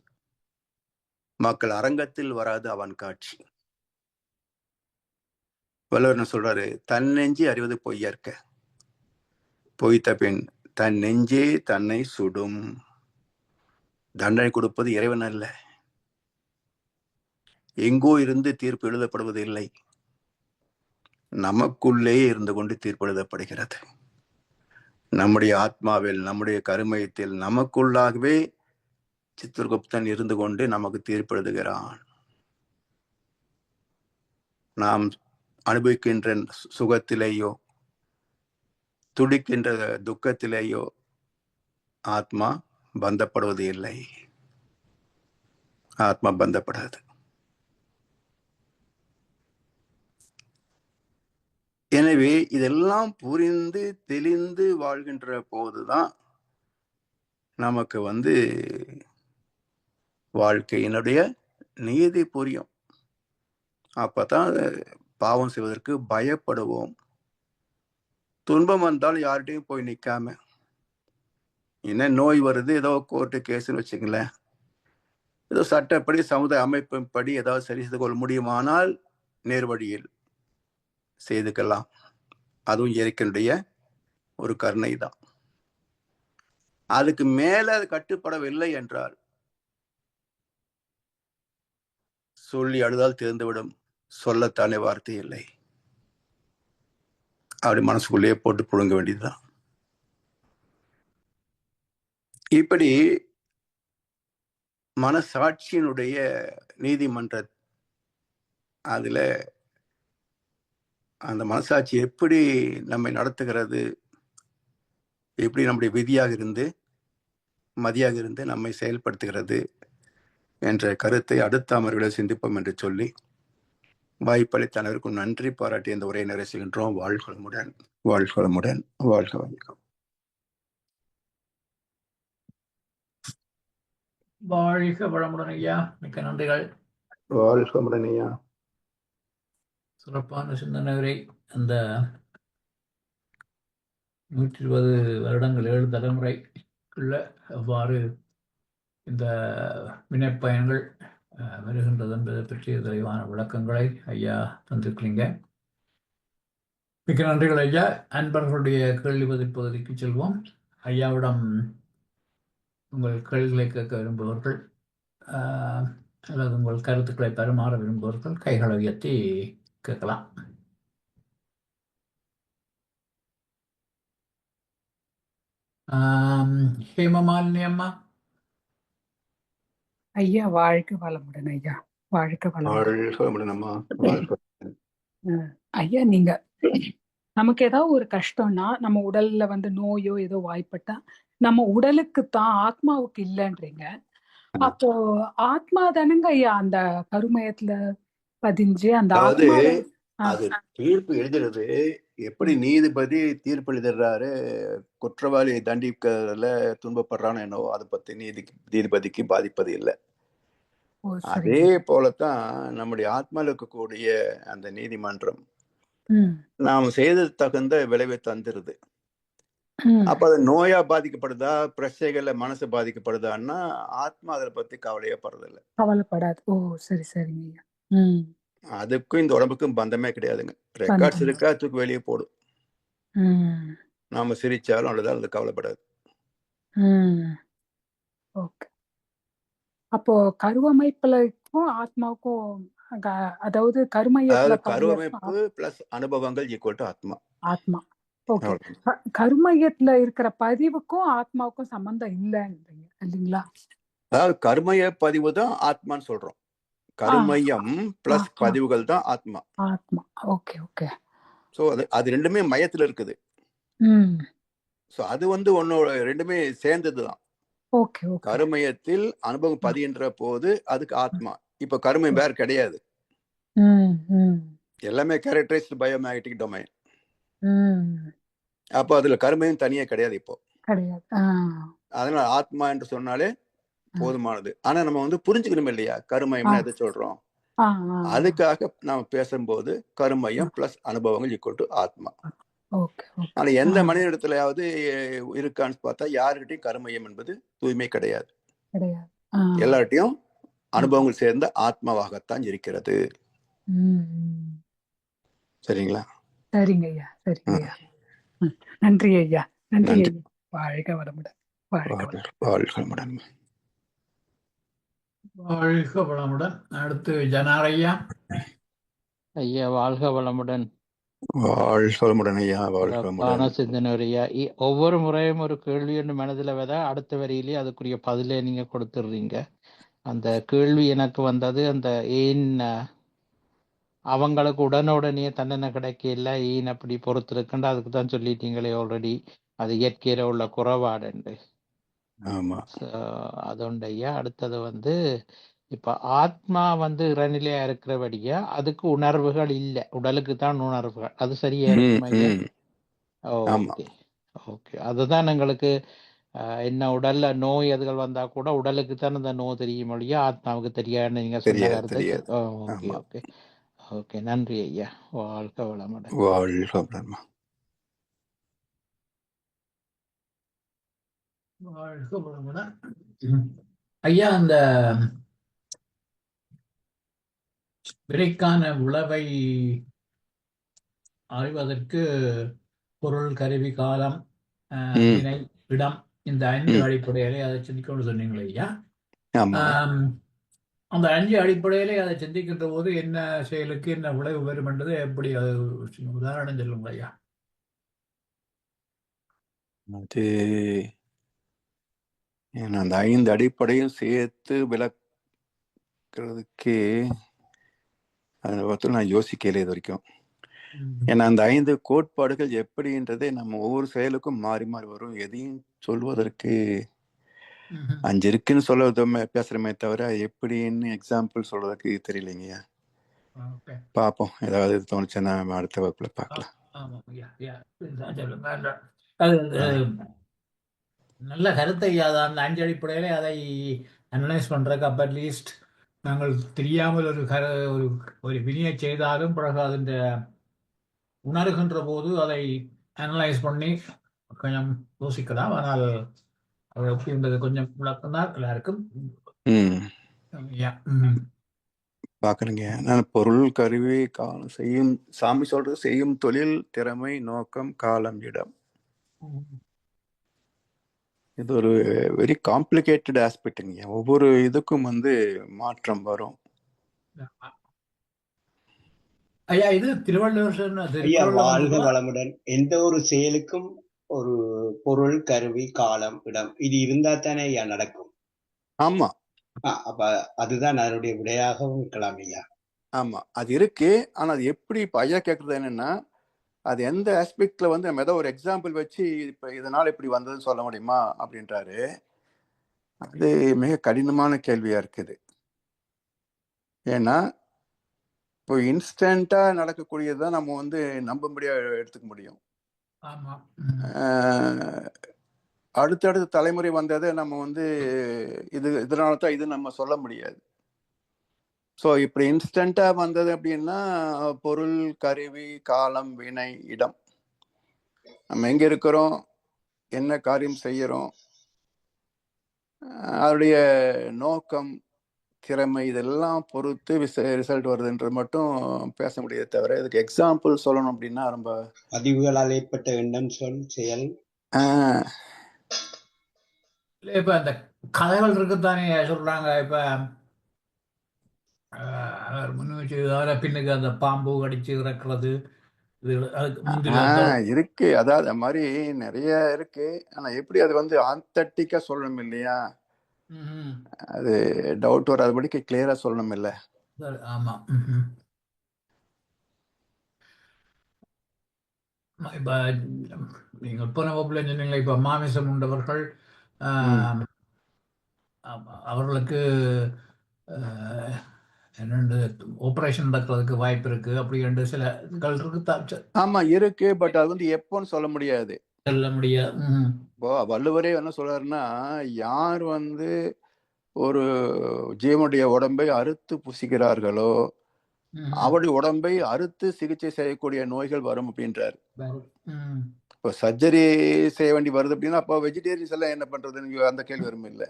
மக்கள் அரங்கத்தில் வராது அவன் காட்சி. வள்ளுவர் சொல்றாரு, தன் நெஞ்சே அறிவது பொய்யற்க, பொய்த்த பின் தன் நெஞ்சே தன்னை சுடும். தண்டனை கொடுப்பது இறைவன் அல்ல, எங்கோ இருந்து தீர்ப்பு எழுதப்படுவது இல்லை, நமக்குள்ளே இருந்து கொண்டு தீர்ப்பு எழுதப்படுகிறது. நம்முடைய ஆத்மாவில், நம்முடைய கருமையத்தில், நமக்குள்ளாகவே சித்திரகுப்தன் இருந்து கொண்டு நமக்கு தீர்ப்பு எழுதுகிறான். நாம் அனுபவிக்கின்ற சுகத்திலேயோ துடிக்கின்ற துக்கத்திலேயோ ஆத்மா பந்தப்படுவது இல்லை, ஆத்மா பந்தப்படாது. எனவே இதெல்லாம் புரிந்து தெளிந்து வாழ்கின்ற போதுதான் நமக்கு வாழ்க்கையினுடைய நீதி புரியும். அப்பதான் பாவம் செய்வதற்கு பயப்படுவோம். துன்பம் வந்தால் யார்கிட்டையும் போய் நிக்காம, என்ன நோய் வருது, ஏதோ கோர்ட்டு கேஸ்ன்னு வச்சுங்களேன், ஏதோ சட்டப்படி சமுதாய அமைப்பின்படி ஏதாவது சரி செய்து கொள்ள முடியுமானால் நேர்வழியில் செய்துக்கலாம். அதுவும் இயற்கையினுடைய ஒரு கருணை தான். அதுக்கு மேல அது கட்டுப்படவில்லை என்றால் சொல்லி அழுதால் தீர்ந்துவிடும், சொல்லத்தானே வார்த்தை இல்லை, அப்படி மனசுக்குள்ளேயே போட்டு புழுங்க வேண்டியதுதான். இப்படி மனசாட்சியினுடைய நீதிமன்ற அதுல அந்த மனசாட்சி எப்படி நம்மை நடத்துகிறது, எப்படி நம்முடைய விதியாக இருந்து மதியாக இருந்து நம்மை செயல்படுத்துகிறது என்ற கருத்தை அடுத்த அமர்வுகளை சிந்திப்போம் என்று சொல்லி வாய்ப்பளித்த அனைவருக்கும் நன்றி பாராட்டி இந்த உரையை நிறைவு செய்கின்றோம். வாழ்க வளமுடன், வாழ்க வளமுடன், வாழ்க வணக்கம். வாழ்க வளமுடன் ஐயா, மிக்க நன்றிகள். வாழ்க வளமுடன் ஐயா. சிறப்பான சிந்தனை. அந்த 120 வருடங்கள் 7 தலைமுறைக்குள்ள எவ்வாறு இந்த வினைப்பயன்கள் வருகின்றது என்பதை பற்றிய தெளிவான விளக்கங்களை ஐயா தந்திருக்கிறீங்க. மிக்க நன்றிகள் ஐயா. அன்பர்களுடைய கேள்வி பதில் பகுதிக்கு செல்வோம். ஐயாவிடம் உங்கள் கேள்விகளை கேட்க விரும்புபவர்கள் அல்லது உங்கள் கருத்துக்களை பரிமாற விரும்புபவர்கள் கைகளை உயர்த்தி கேட்கலாம். ஹேமமாலினி அம்மா. ஐயா வாழ்க வளமுடன் ஐயா, வாழ்க வளமுடன் அம்மா. ஐயா, நீங்க நமக்கு ஏதாவது ஒரு கஷ்டம்னா, நம்ம உடல்ல நோயோ ஏதோ வாய்ப்பட்டா நம்ம உடலுக்கு தான், ஆத்மாவுக்கு இல்லைன்றீங்க. அப்போ ஆத்மா தானுங்க ஐயா அந்த கருமயத்துல பதிஞ்சு அந்த ஆத்மா அது தீர்ப்பு எழுதுறது. எப்படி நீதிபதி தீர்ப்பு எழுதுறாரு, குற்றவாளி தண்டிக்கிறதுல துன்பப்படுறான்னு என்னவோ அதை பத்தி நீதிபதிக்கு பாதிப்பது இல்லை. அதே போலத்தான் நம்முடைய ஆத்மாவில் இருக்கக்கூடிய அந்த நீதிமன்றம் நாம் செய்தது தகுந்த விளைவை தந்துருது. அப்ப அது நோயா பாதிக்கப்படுதா, பிரச்சனைகள்ல மனசு பாதிக்கப்படுதான்னா ஆத்மா அதை பத்தி கவலையே படுறதில்லை, கவலைப்படாது. ஓ சரி சரிங்க. அதுக்கும் இந்த உடம்புக்கும் பந்தமே கிடையாதுங்க. ரெக்கார்ட்ஸ் இருக்கா, தூக்கி வெளியே போடும். நாம சிரிச்சாலும் அவ்வளவுதான், அது கவலைப்படாது. ஓகே. அப்போ கருவமைப்புக்கும் ஆத்மாவுக்கும், அதாவது கருவமைப்பு பிளஸ் அனுபவங்கள் ஈக்குவல் டு ஆத்மா. ஆத்மா. ஓகே. கருமையத்துல இருக்கிற பதிவுக்கும் ஆத்மாவுக்கும் சம்பந்தம் இல்லைன்றீங்க இல்லைங்களா? அதாவது கர்மய பதிவு தான் ஆத்மான்னு சொல்றோம். கருமையம் பிளஸ் பதிவுகள் தான் ஆத்மா. ஆத்மா. Okay okay. சோ அது ரெண்டுமே மையத்துல இருக்குது. ஸோ அது வந்து ஒன்னோட ரெண்டுமே சேர்ந்ததுதான். ஓகே ஓகே கருமயத்தில் அனுபவம் பதிகின்ற போது அதுக்கு ஆத்மா. இப்ப கருமம் வேற கிடையாது. ம் ம் எல்லாமே கேரக்டரைஸ்டு பயோமேக்னெட்டிக் டொமைன். ம் அப்போ அதுல கருமையும் தனியே கிடையாது இப்போ. கிடையாது. அதனால ஆத்மா என்று சொன்னாலே போதுமானது. ஆனா நம்ம வந்து புரிஞ்சுக்கணும் இல்லையா கருமயம்னா எதை சொல்றோம். ஆ, ஆ. அதுக்காக நாம பேசும்போது கருமயம் பிளஸ் அனுபவங்கள் ஈக்குவல் டு ஆத்மா. ஓகே ஓகே ஆனா எந்த மனிதனிடத்துலயாவது இருக்கான்னு பார்த்தா யாருக்கிட்டையும் கருமயம் என்பது தூய்மை கிடையாது. கிடையாது. எல்லார்ட்டையும் அனுபவங்கள் சேர்ந்த ஆத்மாவாகத்தான் இருக்கிறது. ம், ம். சரிங்களா? சரிங்க ஐயா, சரிங்க ஐயா. நன்றி ஐயா, நன்றி நன்றி. ஐயா. வாழ்க வளமுடன், வாழ்க வளமுடன். வாழ்க வளமுடன். வாழ்க வளமுடன். அடுத்து ஜனாரையா. ஐயா வாழ்க வளமுடன். வாழ்க வளமுடன் ஐயா. வாழ்க சிறப்பான வளமுடன். சிந்தனை ஐயா. ஒவ்வொரு முறையும் ஒரு கேள்வி ஒன்று மனதில் விட அடுத்த வரியிலே அதுக்குரிய பதிலே நீங்க கொடுத்துடுறீங்க. அந்த கேள்வி எனக்கு வந்தது, அந்த ஏன் அவங்களுக்கு உடனுடனே தண்டனை கிடைக்கல, ஏன் அப்படி பொறுத்திருக்குன்னு அதுக்கு தான் சொல்லிட்டீங்களே ஆல்ரெடி, அது இயற்கையில உள்ள குறைபாடுண்டு. ஆமா. அதோண்ட ஐயா. அடுத்தது வந்து இப்ப ஆத்மா வந்து இறைநிலையா இருக்கிறபடியா அதுக்கு உணர்வுகள் இல்லை, உடலுக்கு தான் உணர்வுகள். அது சரியா இருக்கும் ஐயா? Okay okay. அதுதான் எங்களுக்கு என்ன உடல்ல நோய் எதுகள் வந்தா கூட உடலுக்கு தான் அந்த நோய் தெரியும் ஒழிய ஆத்மாவுக்கு தெரியாதுன்னு நீங்க சொன்ன கருத்து. Okay okay okay. நன்றி ஐயா. வாழ்க வளமுடன். வாழ்க வளமுடன். வாழ்க வளமுடன். ஐயா, அந்த விரைக்கான உளவை அறிவதற்கு பொருள், கருவி, காலம், வினை, இடம், இந்த 5 அடிப்படையிலே அதை சிந்திக்கணும்னு சொன்னீங்களே ஐயா. அந்த 5 அடிப்படையிலே அதை சிந்திக்கின்ற போது என்ன செயலுக்கு என்ன விளைவு வரும் என்றது எப்படி, அது உதாரணம் சொல்லுங்க ஐயா. அது அந்த 5 அடிப்படையும் சேர்த்து விளக்குறதுக்கு அதை பற்றி நான் யோசிக்கல இது வரைக்கும். ஏன்னா அந்த 5 கோட்பாடுகள் எப்படின்றதே நம்ம ஒவ்வொரு செயலுக்கும் மாறி மாறி வரும். எதையும் சொல்வதற்கு 5 இருக்குன்னு சொல்ல பேசுறமே தவிர எப்படின்னு எக்ஸாம்பிள் சொல்றதுக்கு தெரியலைங்கய்யா. பார்ப்போம், ஏதாவது தோணுச்சுன்னா அடுத்த வகுப்புல பார்க்கலாம். நல்ல கருத்தை ஐயா. அந்த 5 அடிப்படையிலே அதை அனலைஸ் பண்றதுக்கு அப்ப அட்லீஸ்ட் நாங்கள் தெரியாமல் ஒரு வினியை செய்தாலும் பிறகு அதன் உணர்கின்ற போது அதை அனலைஸ் பண்ணி கொஞ்சம் யோசிக்கலாம். ஆனால் அது எப்படின்றது கொஞ்சம் விளக்கம் தான் எல்லாருக்கும். பார்க்கணுங்க. நான் பொருள், கருவி, காலம், செய்யும் சாமி சொல்றது செய்யும் தொழில், திறமை, நோக்கம், காலம், இடம். இது ஒரு வெரி காம்ப்ளிகேட்டட் ஆஸ்பெக்டுங்க. ஒவ்வொரு இதுக்கும் மாற்றம் வரும். ஐயா, இது திருவள்ளுவர் ஐயா வாழ்க வளமுடன். எந்த ஒரு செயலுக்கும் ஒரு பொருள், கருவி, காலம், இடம் இது இருந்தா தானே ஐயா நடக்கும். ஆமா. அப்ப அதுதான் அதனுடைய விடையாகவும் இருக்கலாம் ஐயா. ஆமா, அது இருக்கு. ஆனா அது எப்படி இப்ப ஐயா கேட்கறது என்னன்னா, அது எந்த ஆஸ்பெக்ட்ல நம்ம ஏதோ ஒரு எக்ஸாம்பிள் வச்சு இப்ப இதனால இப்படி வந்ததுன்னு சொல்ல முடியுமா அப்படின்றாரு. அது மிக கடினமான கேள்வியா இருக்குது. ஏன்னா இப்போ இன்ஸ்டன்டா நடக்கக்கூடியதான் நம்ம நம்பும்படியா எடுத்துக்க முடியும். அடுத்தடுத்த தலைமுறை வந்ததை நம்ம இதனால தான் இது நம்ம சொல்ல முடியாது. ஸோ இப்படி இன்ஸ்டண்டா வந்தது அப்படின்னா பொருள், கருவி, காலம், வினை, இடம், நம்ம எங்க இருக்கிறோம், என்ன காரியம் செய்யறோம், அதோடைய நோக்கம், திறமை, இதெல்லாம் பொறுத்து ரிசல்ட் வருதுன்றது மட்டும் பேச முடியாது. தவிர இதுக்கு எக்ஸாம்பிள் சொல்லணும் அப்படின்னா ரொம்ப பதிவுகளால் ஏற்பட்ட எண்ணம், சொல், செயல். இப்ப அந்த கதைகள் இருக்குத்தானே சொல்றாங்க. இப்ப பின்னுக்கு அந்த பாம்பு கடிச்சு இறக்குறது இருக்கு. அதாவது அது மாதிரி நிறைய இருக்கு. ஆனா எப்படி அது ஆந்தட்டிக்கா சொல்லணும் இல்லையா, அது டவுட் வராதபடிக்கு கிளியரா சொல்லணும் இல்ல. ஆமா. இப்போ நீங்கள் இப்போ நம்ம சொன்னீங்களா, இப்போ மாமிசம் உண்டவர்கள் ம். அவர்களுக்கு என்னென்று ஆப்ரேஷன் நடக்கிறதுக்கு வாய்ப்பு இருக்கு, அப்படி என்று சில இதுகள் இருக்கு, ஆமா இருக்கு. பட் அது வந்து எப்போன்னு சொல்ல முடியாது. சொல்ல முடியாது. இப்போ வள்ளுவரே என்ன சொல்றாருன்னா, யார் வந்து ஒரு ஜீவனுடைய உடம்பை அறுத்து புசிக்கிறார்களோ அவருடைய உடம்பை அறுத்து சிகிச்சை செய்யக்கூடிய நோய்கள் வரும் அப்படின்றாரு. இப்போ சர்ஜரி செய்ய வேண்டி வருது அப்படின்னா அப்போ வெஜிடேரியன்ஸ் எல்லாம் என்ன பண்றதுன்னு அந்த கேள்வி வரும் இல்லை.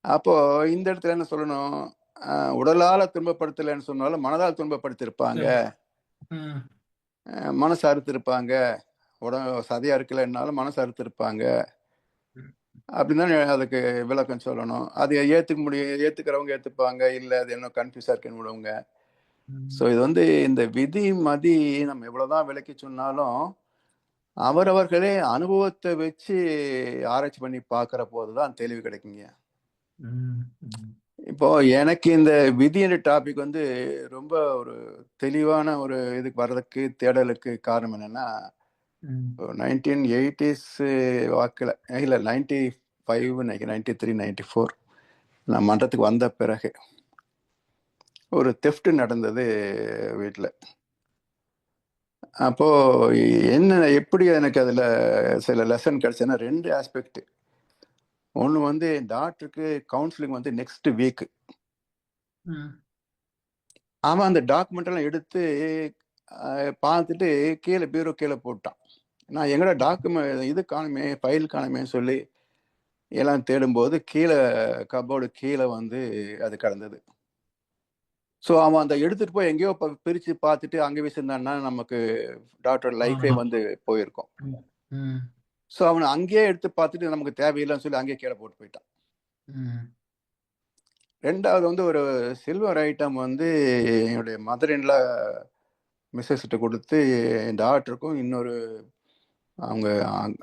அப்போ இந்த இடத்துல என்ன சொல்லணும், உடலால துன்பப்படுத்தலைன்னு சொன்னாலும் மனதால் துன்பப்படுத்திருப்பாங்க, மனசு அறுத்திருப்பாங்க, சதையா இருக்கலைன்னாலும் மனசு அறுத்திருப்பாங்க அப்படின்னு அதுக்கு விளக்கம் சொல்லணும். அது ஏத்துக்கிறவங்க ஏத்துப்பாங்க, இல்லை அது என்ன கன்ஃபியூஸா இருக்குன்னு விடுவாங்க. ஸோ இது வந்து இந்த விதி மதி நம்ம எவ்வளவுதான் விளக்கி சொன்னாலும் அவரவர்களே அனுபவத்தை வச்சு ஆராய்ச்சி பண்ணி பார்க்குற போதுதான் தெளிவு கிடைக்குங்க. இப்போ எனக்கு இந்த விதின்ற டாபிக் வந்து ரொம்ப ஒரு தெளிவான ஒரு இதுக்கு வர்றதுக்கு தேடலுக்கு காரணம் என்னன்னா, 1980s வாக்கில் இல்லை 95 93 94 நான் மன்றத்துக்கு வந்த பிறகு ஒரு தெஃப்ட் நடந்தது வீட்டில். அப்போ என்ன எப்படி எனக்கு அதில் சில லெசன் கிடைச்சதுன்னா 2 ஆஸ்பெக்ட். ஒன்று வந்து டாக்டருக்கு கவுன்சிலிங் வந்து நெக்ஸ்ட் வீக். அவன் அந்த டாக்குமெண்ட் எல்லாம் எடுத்து பார்த்துட்டு பீரோ கீழே போட்டான். நான் எங்கடா டாக்குமெண்ட் இது காணுமே, ஃபைல் காணுமேன்னு சொல்லி எல்லாம் தேடும்போது கீழே கபோர்டு கீழே வந்து அது கிடந்தது. ஸோ அவன் அந்த எடுத்துட்டு போய் எங்கேயோ பிரித்து பார்த்துட்டு அங்கே வச்சிருந்தான்னா நமக்கு டாக்டர் லைஃபே வந்து போயிருக்கும். ஸோ அவனை அங்கேயே எடுத்து பார்த்துட்டு நமக்கு தேவையில்லைன்னு சொல்லி அங்கேயே கீழே போட்டு போயிட்டான். ரெண்டாவது வந்து ஒரு சில்வர் ஐட்டம் வந்து என்னுடைய மதரின்ல மிஸ்ஸஸ்கிட்ட கொடுத்து டாக்டருக்கும் இன்னொரு அவங்க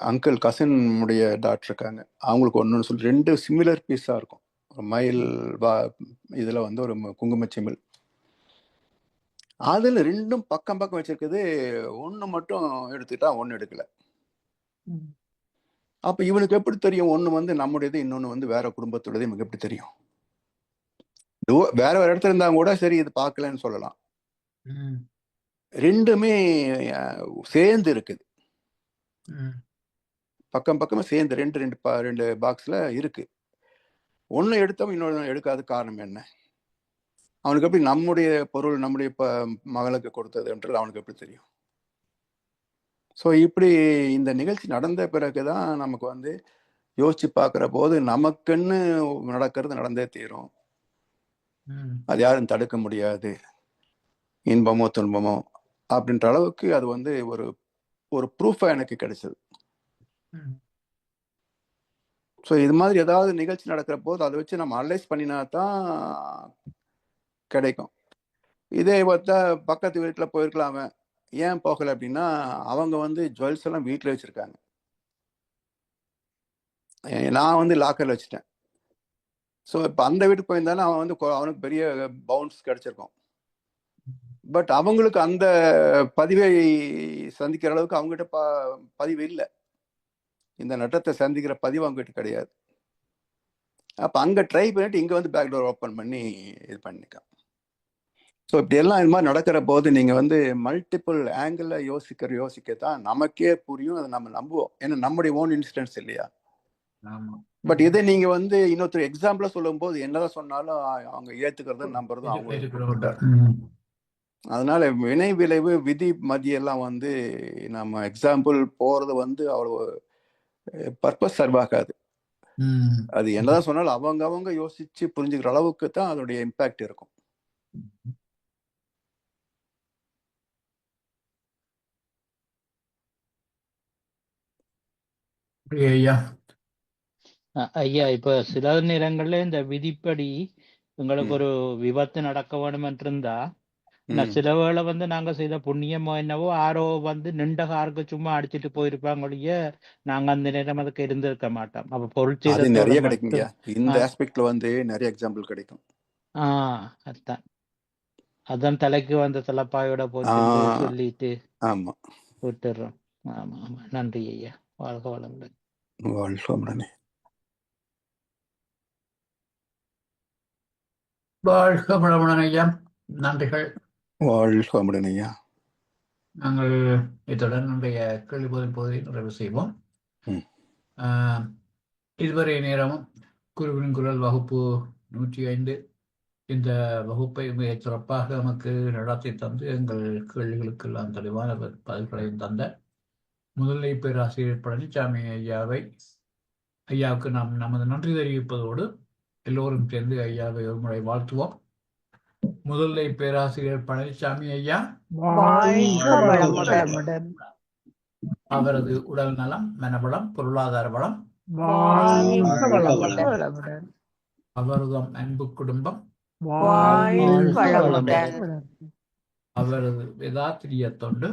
அங்கிள் கசின் உடைய டாக்டர் இருக்காங்க, அவங்களுக்கு ஒன்றுன்னு சொல்லி 2 சிமிலர் பீஸாக இருக்கும். ஒரு மயில் இதில் வந்து ஒரு குங்குமச்சிமிழ், அதில் 2ம் பக்கம் பக்கம் வச்சிருக்குது. ஒன்று மட்டும் எடுத்துக்கிட்டா ஒன்று எடுக்கல. அப்போ இவனுக்கு எப்படி தெரியும் ஒன்று வந்து நம்முடையது இன்னொன்று வந்து வேற குடும்பத்துடையது? இவனுக்கு எப்படி தெரியும்? வேற வேற இடத்துல இருந்தா கூட சரி இது பார்க்கலன்னு சொல்லலாம். 2மே சேர்ந்து இருக்குது, பக்கம் பக்கமா சேர்ந்து 2 பாக்ஸ்ல இருக்கு. ஒன்று எடுத்தவன் இன்னொன்று எடுக்காத காரணம் என்ன? அவனுக்கு எப்படி நம்முடைய பொருள் நம்முடைய மகளுக்கு கொடுத்ததுன்றது அவனுக்கு எப்படி தெரியும்? ஸோ இப்படி இந்த நிகழ்ச்சி நடந்த பிறகுதான் நமக்கு வந்து யோசிச்சு பார்க்குற போது நமக்குன்னு நடக்கிறது நடந்தே தீரும், அது யாரும் தடுக்க முடியாது, இன்பமோ துன்பமோ அப்படின்ற அளவுக்கு அது வந்து ஒரு ஒரு ப்ரூஃபா எனக்கு கிடைச்சது. ஸோ இது மாதிரி ஏதாவது நிகழ்ச்சி நடக்கிற போது அதை வச்சு நம்ம அனலைஸ் பண்ணினா தான் கிடைக்கும். இதே பார்த்தா பக்கத்து வீட்டில் போயிருக்கலாமே, ஏன் போகலை அப்படின்னா அவங்க வந்து ஜுவல்ஸ் எல்லாம் வீட்டில் வச்சிருக்காங்க, நான் வந்து லாக்கர்ல வச்சுட்டேன். ஸோ இப்போ அந்த வீட்டுக்கு போயிருந்தாலும் அவன் வந்து அவனுக்கு பெரிய பவுன்ஸ் கிடைச்சிருக்கும். பட் அவங்களுக்கு அந்த பதிவை சந்திக்கிற அளவுக்கு அவங்ககிட்ட பதிவு இல்லை, இந்த நட்டத்தை சந்திக்கிற பதிவு அவங்ககிட்ட கிடையாது. அப்போ அங்கே ட்ரை பண்ணிட்டு இங்கே வந்து பேக் டோர் ஓப்பன் பண்ணி இது பண்ணிக்கலாம். ஸோ இப்படி எல்லாம் இது மாதிரி நடக்கிற போது நீங்கள் வந்து மல்டிபிள் ஆங்கிளில் யோசிக்கத்தான் நமக்கே புரியும், அதை நம்ம நம்புவோம், ஏன்னா நம்முடைய ஓன் இன்சிடென்ட்ஸ் இல்லையா. பட் இதை நீங்க வந்து இன்னொருத்தர் எக்ஸாம்பிளா சொல்லும் போது என்னதான் சொன்னாலும் அவங்க ஏத்துக்கிறதும் நம்புறதும் அவங்க. அதனால வினை விளைவு விதி மதியெல்லாம் வந்து நம்ம எக்ஸாம்பிள் போறது வந்து அவ்வளவு பர்பஸ் சர்வ் ஆகாது. அது என்னதான் சொன்னாலும் அவங்க யோசிச்சு புரிஞ்சுக்கிற அளவுக்கு தான் அதோடைய இம்பாக்ட் இருக்கும். ஐயா, இப்ப சில நேரங்கள்ல இந்த விதிப்படி உங்களுக்கு ஒரு விபத்து நடக்க வேணும் என்றிருந்தா, சில வேளை வந்து நாங்க செய்த புண்ணியமோ என்னவோ ஆரோ வந்து நின்ற காருக்கு சும்மா அடிச்சுட்டு போயிருப்பாங்க ஒழிய நாங்க அந்த நேரம் அதுக்கு இருந்திருக்க மாட்டோம். அப்ப பொருள் நிறைய கிடைக்குங்க, இந்த ஆஸ்பெக்ட்ல வந்து நிறைய எக்ஸாம்பிள் கிடைக்கும். அதுதான் அதான் தலைக்கு வந்த தலைப்பாயோட போச்சுன்னு ஆஹ் சொல்லிட்டு ஆமா. விட்டுடுறோம். ஆமா ஆமா, நன்றி ஐயா, வாழ்க வளமுடன். வாழ்க வளமுடனே. வாழ்க வளமுடன் ஐயா, நன்றிகள். வாழ்க வளமுடன் ஐயா. நாங்கள் இத்துடன் நம்முடைய கேள்வி பதில் பகுதியை நிறைவு செய்வோம். ம். இதுவரை நேரமும் குருவின் குரல் வகுப்பு 105 இந்த வகுப்பை மிக சிறப்பாக நமக்கு நடத்தி தந்து எங்கள் கேள்விகளுக்கெல்லாம் தெளிவான பதில்களையும் தந்த முதல்நிலை பேராசிரியர் பழனிசாமி ஐயாவுக்கு நாம் நமது நன்றி தெரிவிப்பதோடு எல்லோரும் சேர்ந்து ஐயாவை ஒரு முறை வாழ்த்துவோம். முதல்நிலை பேராசிரியர் பழனிசாமி ஐயா அவரது உடல் நலம், மனவளம், பொருளாதார வளம், அவரது அன்பு குடும்பம், அவரது வேதாத்திரிய தொண்டு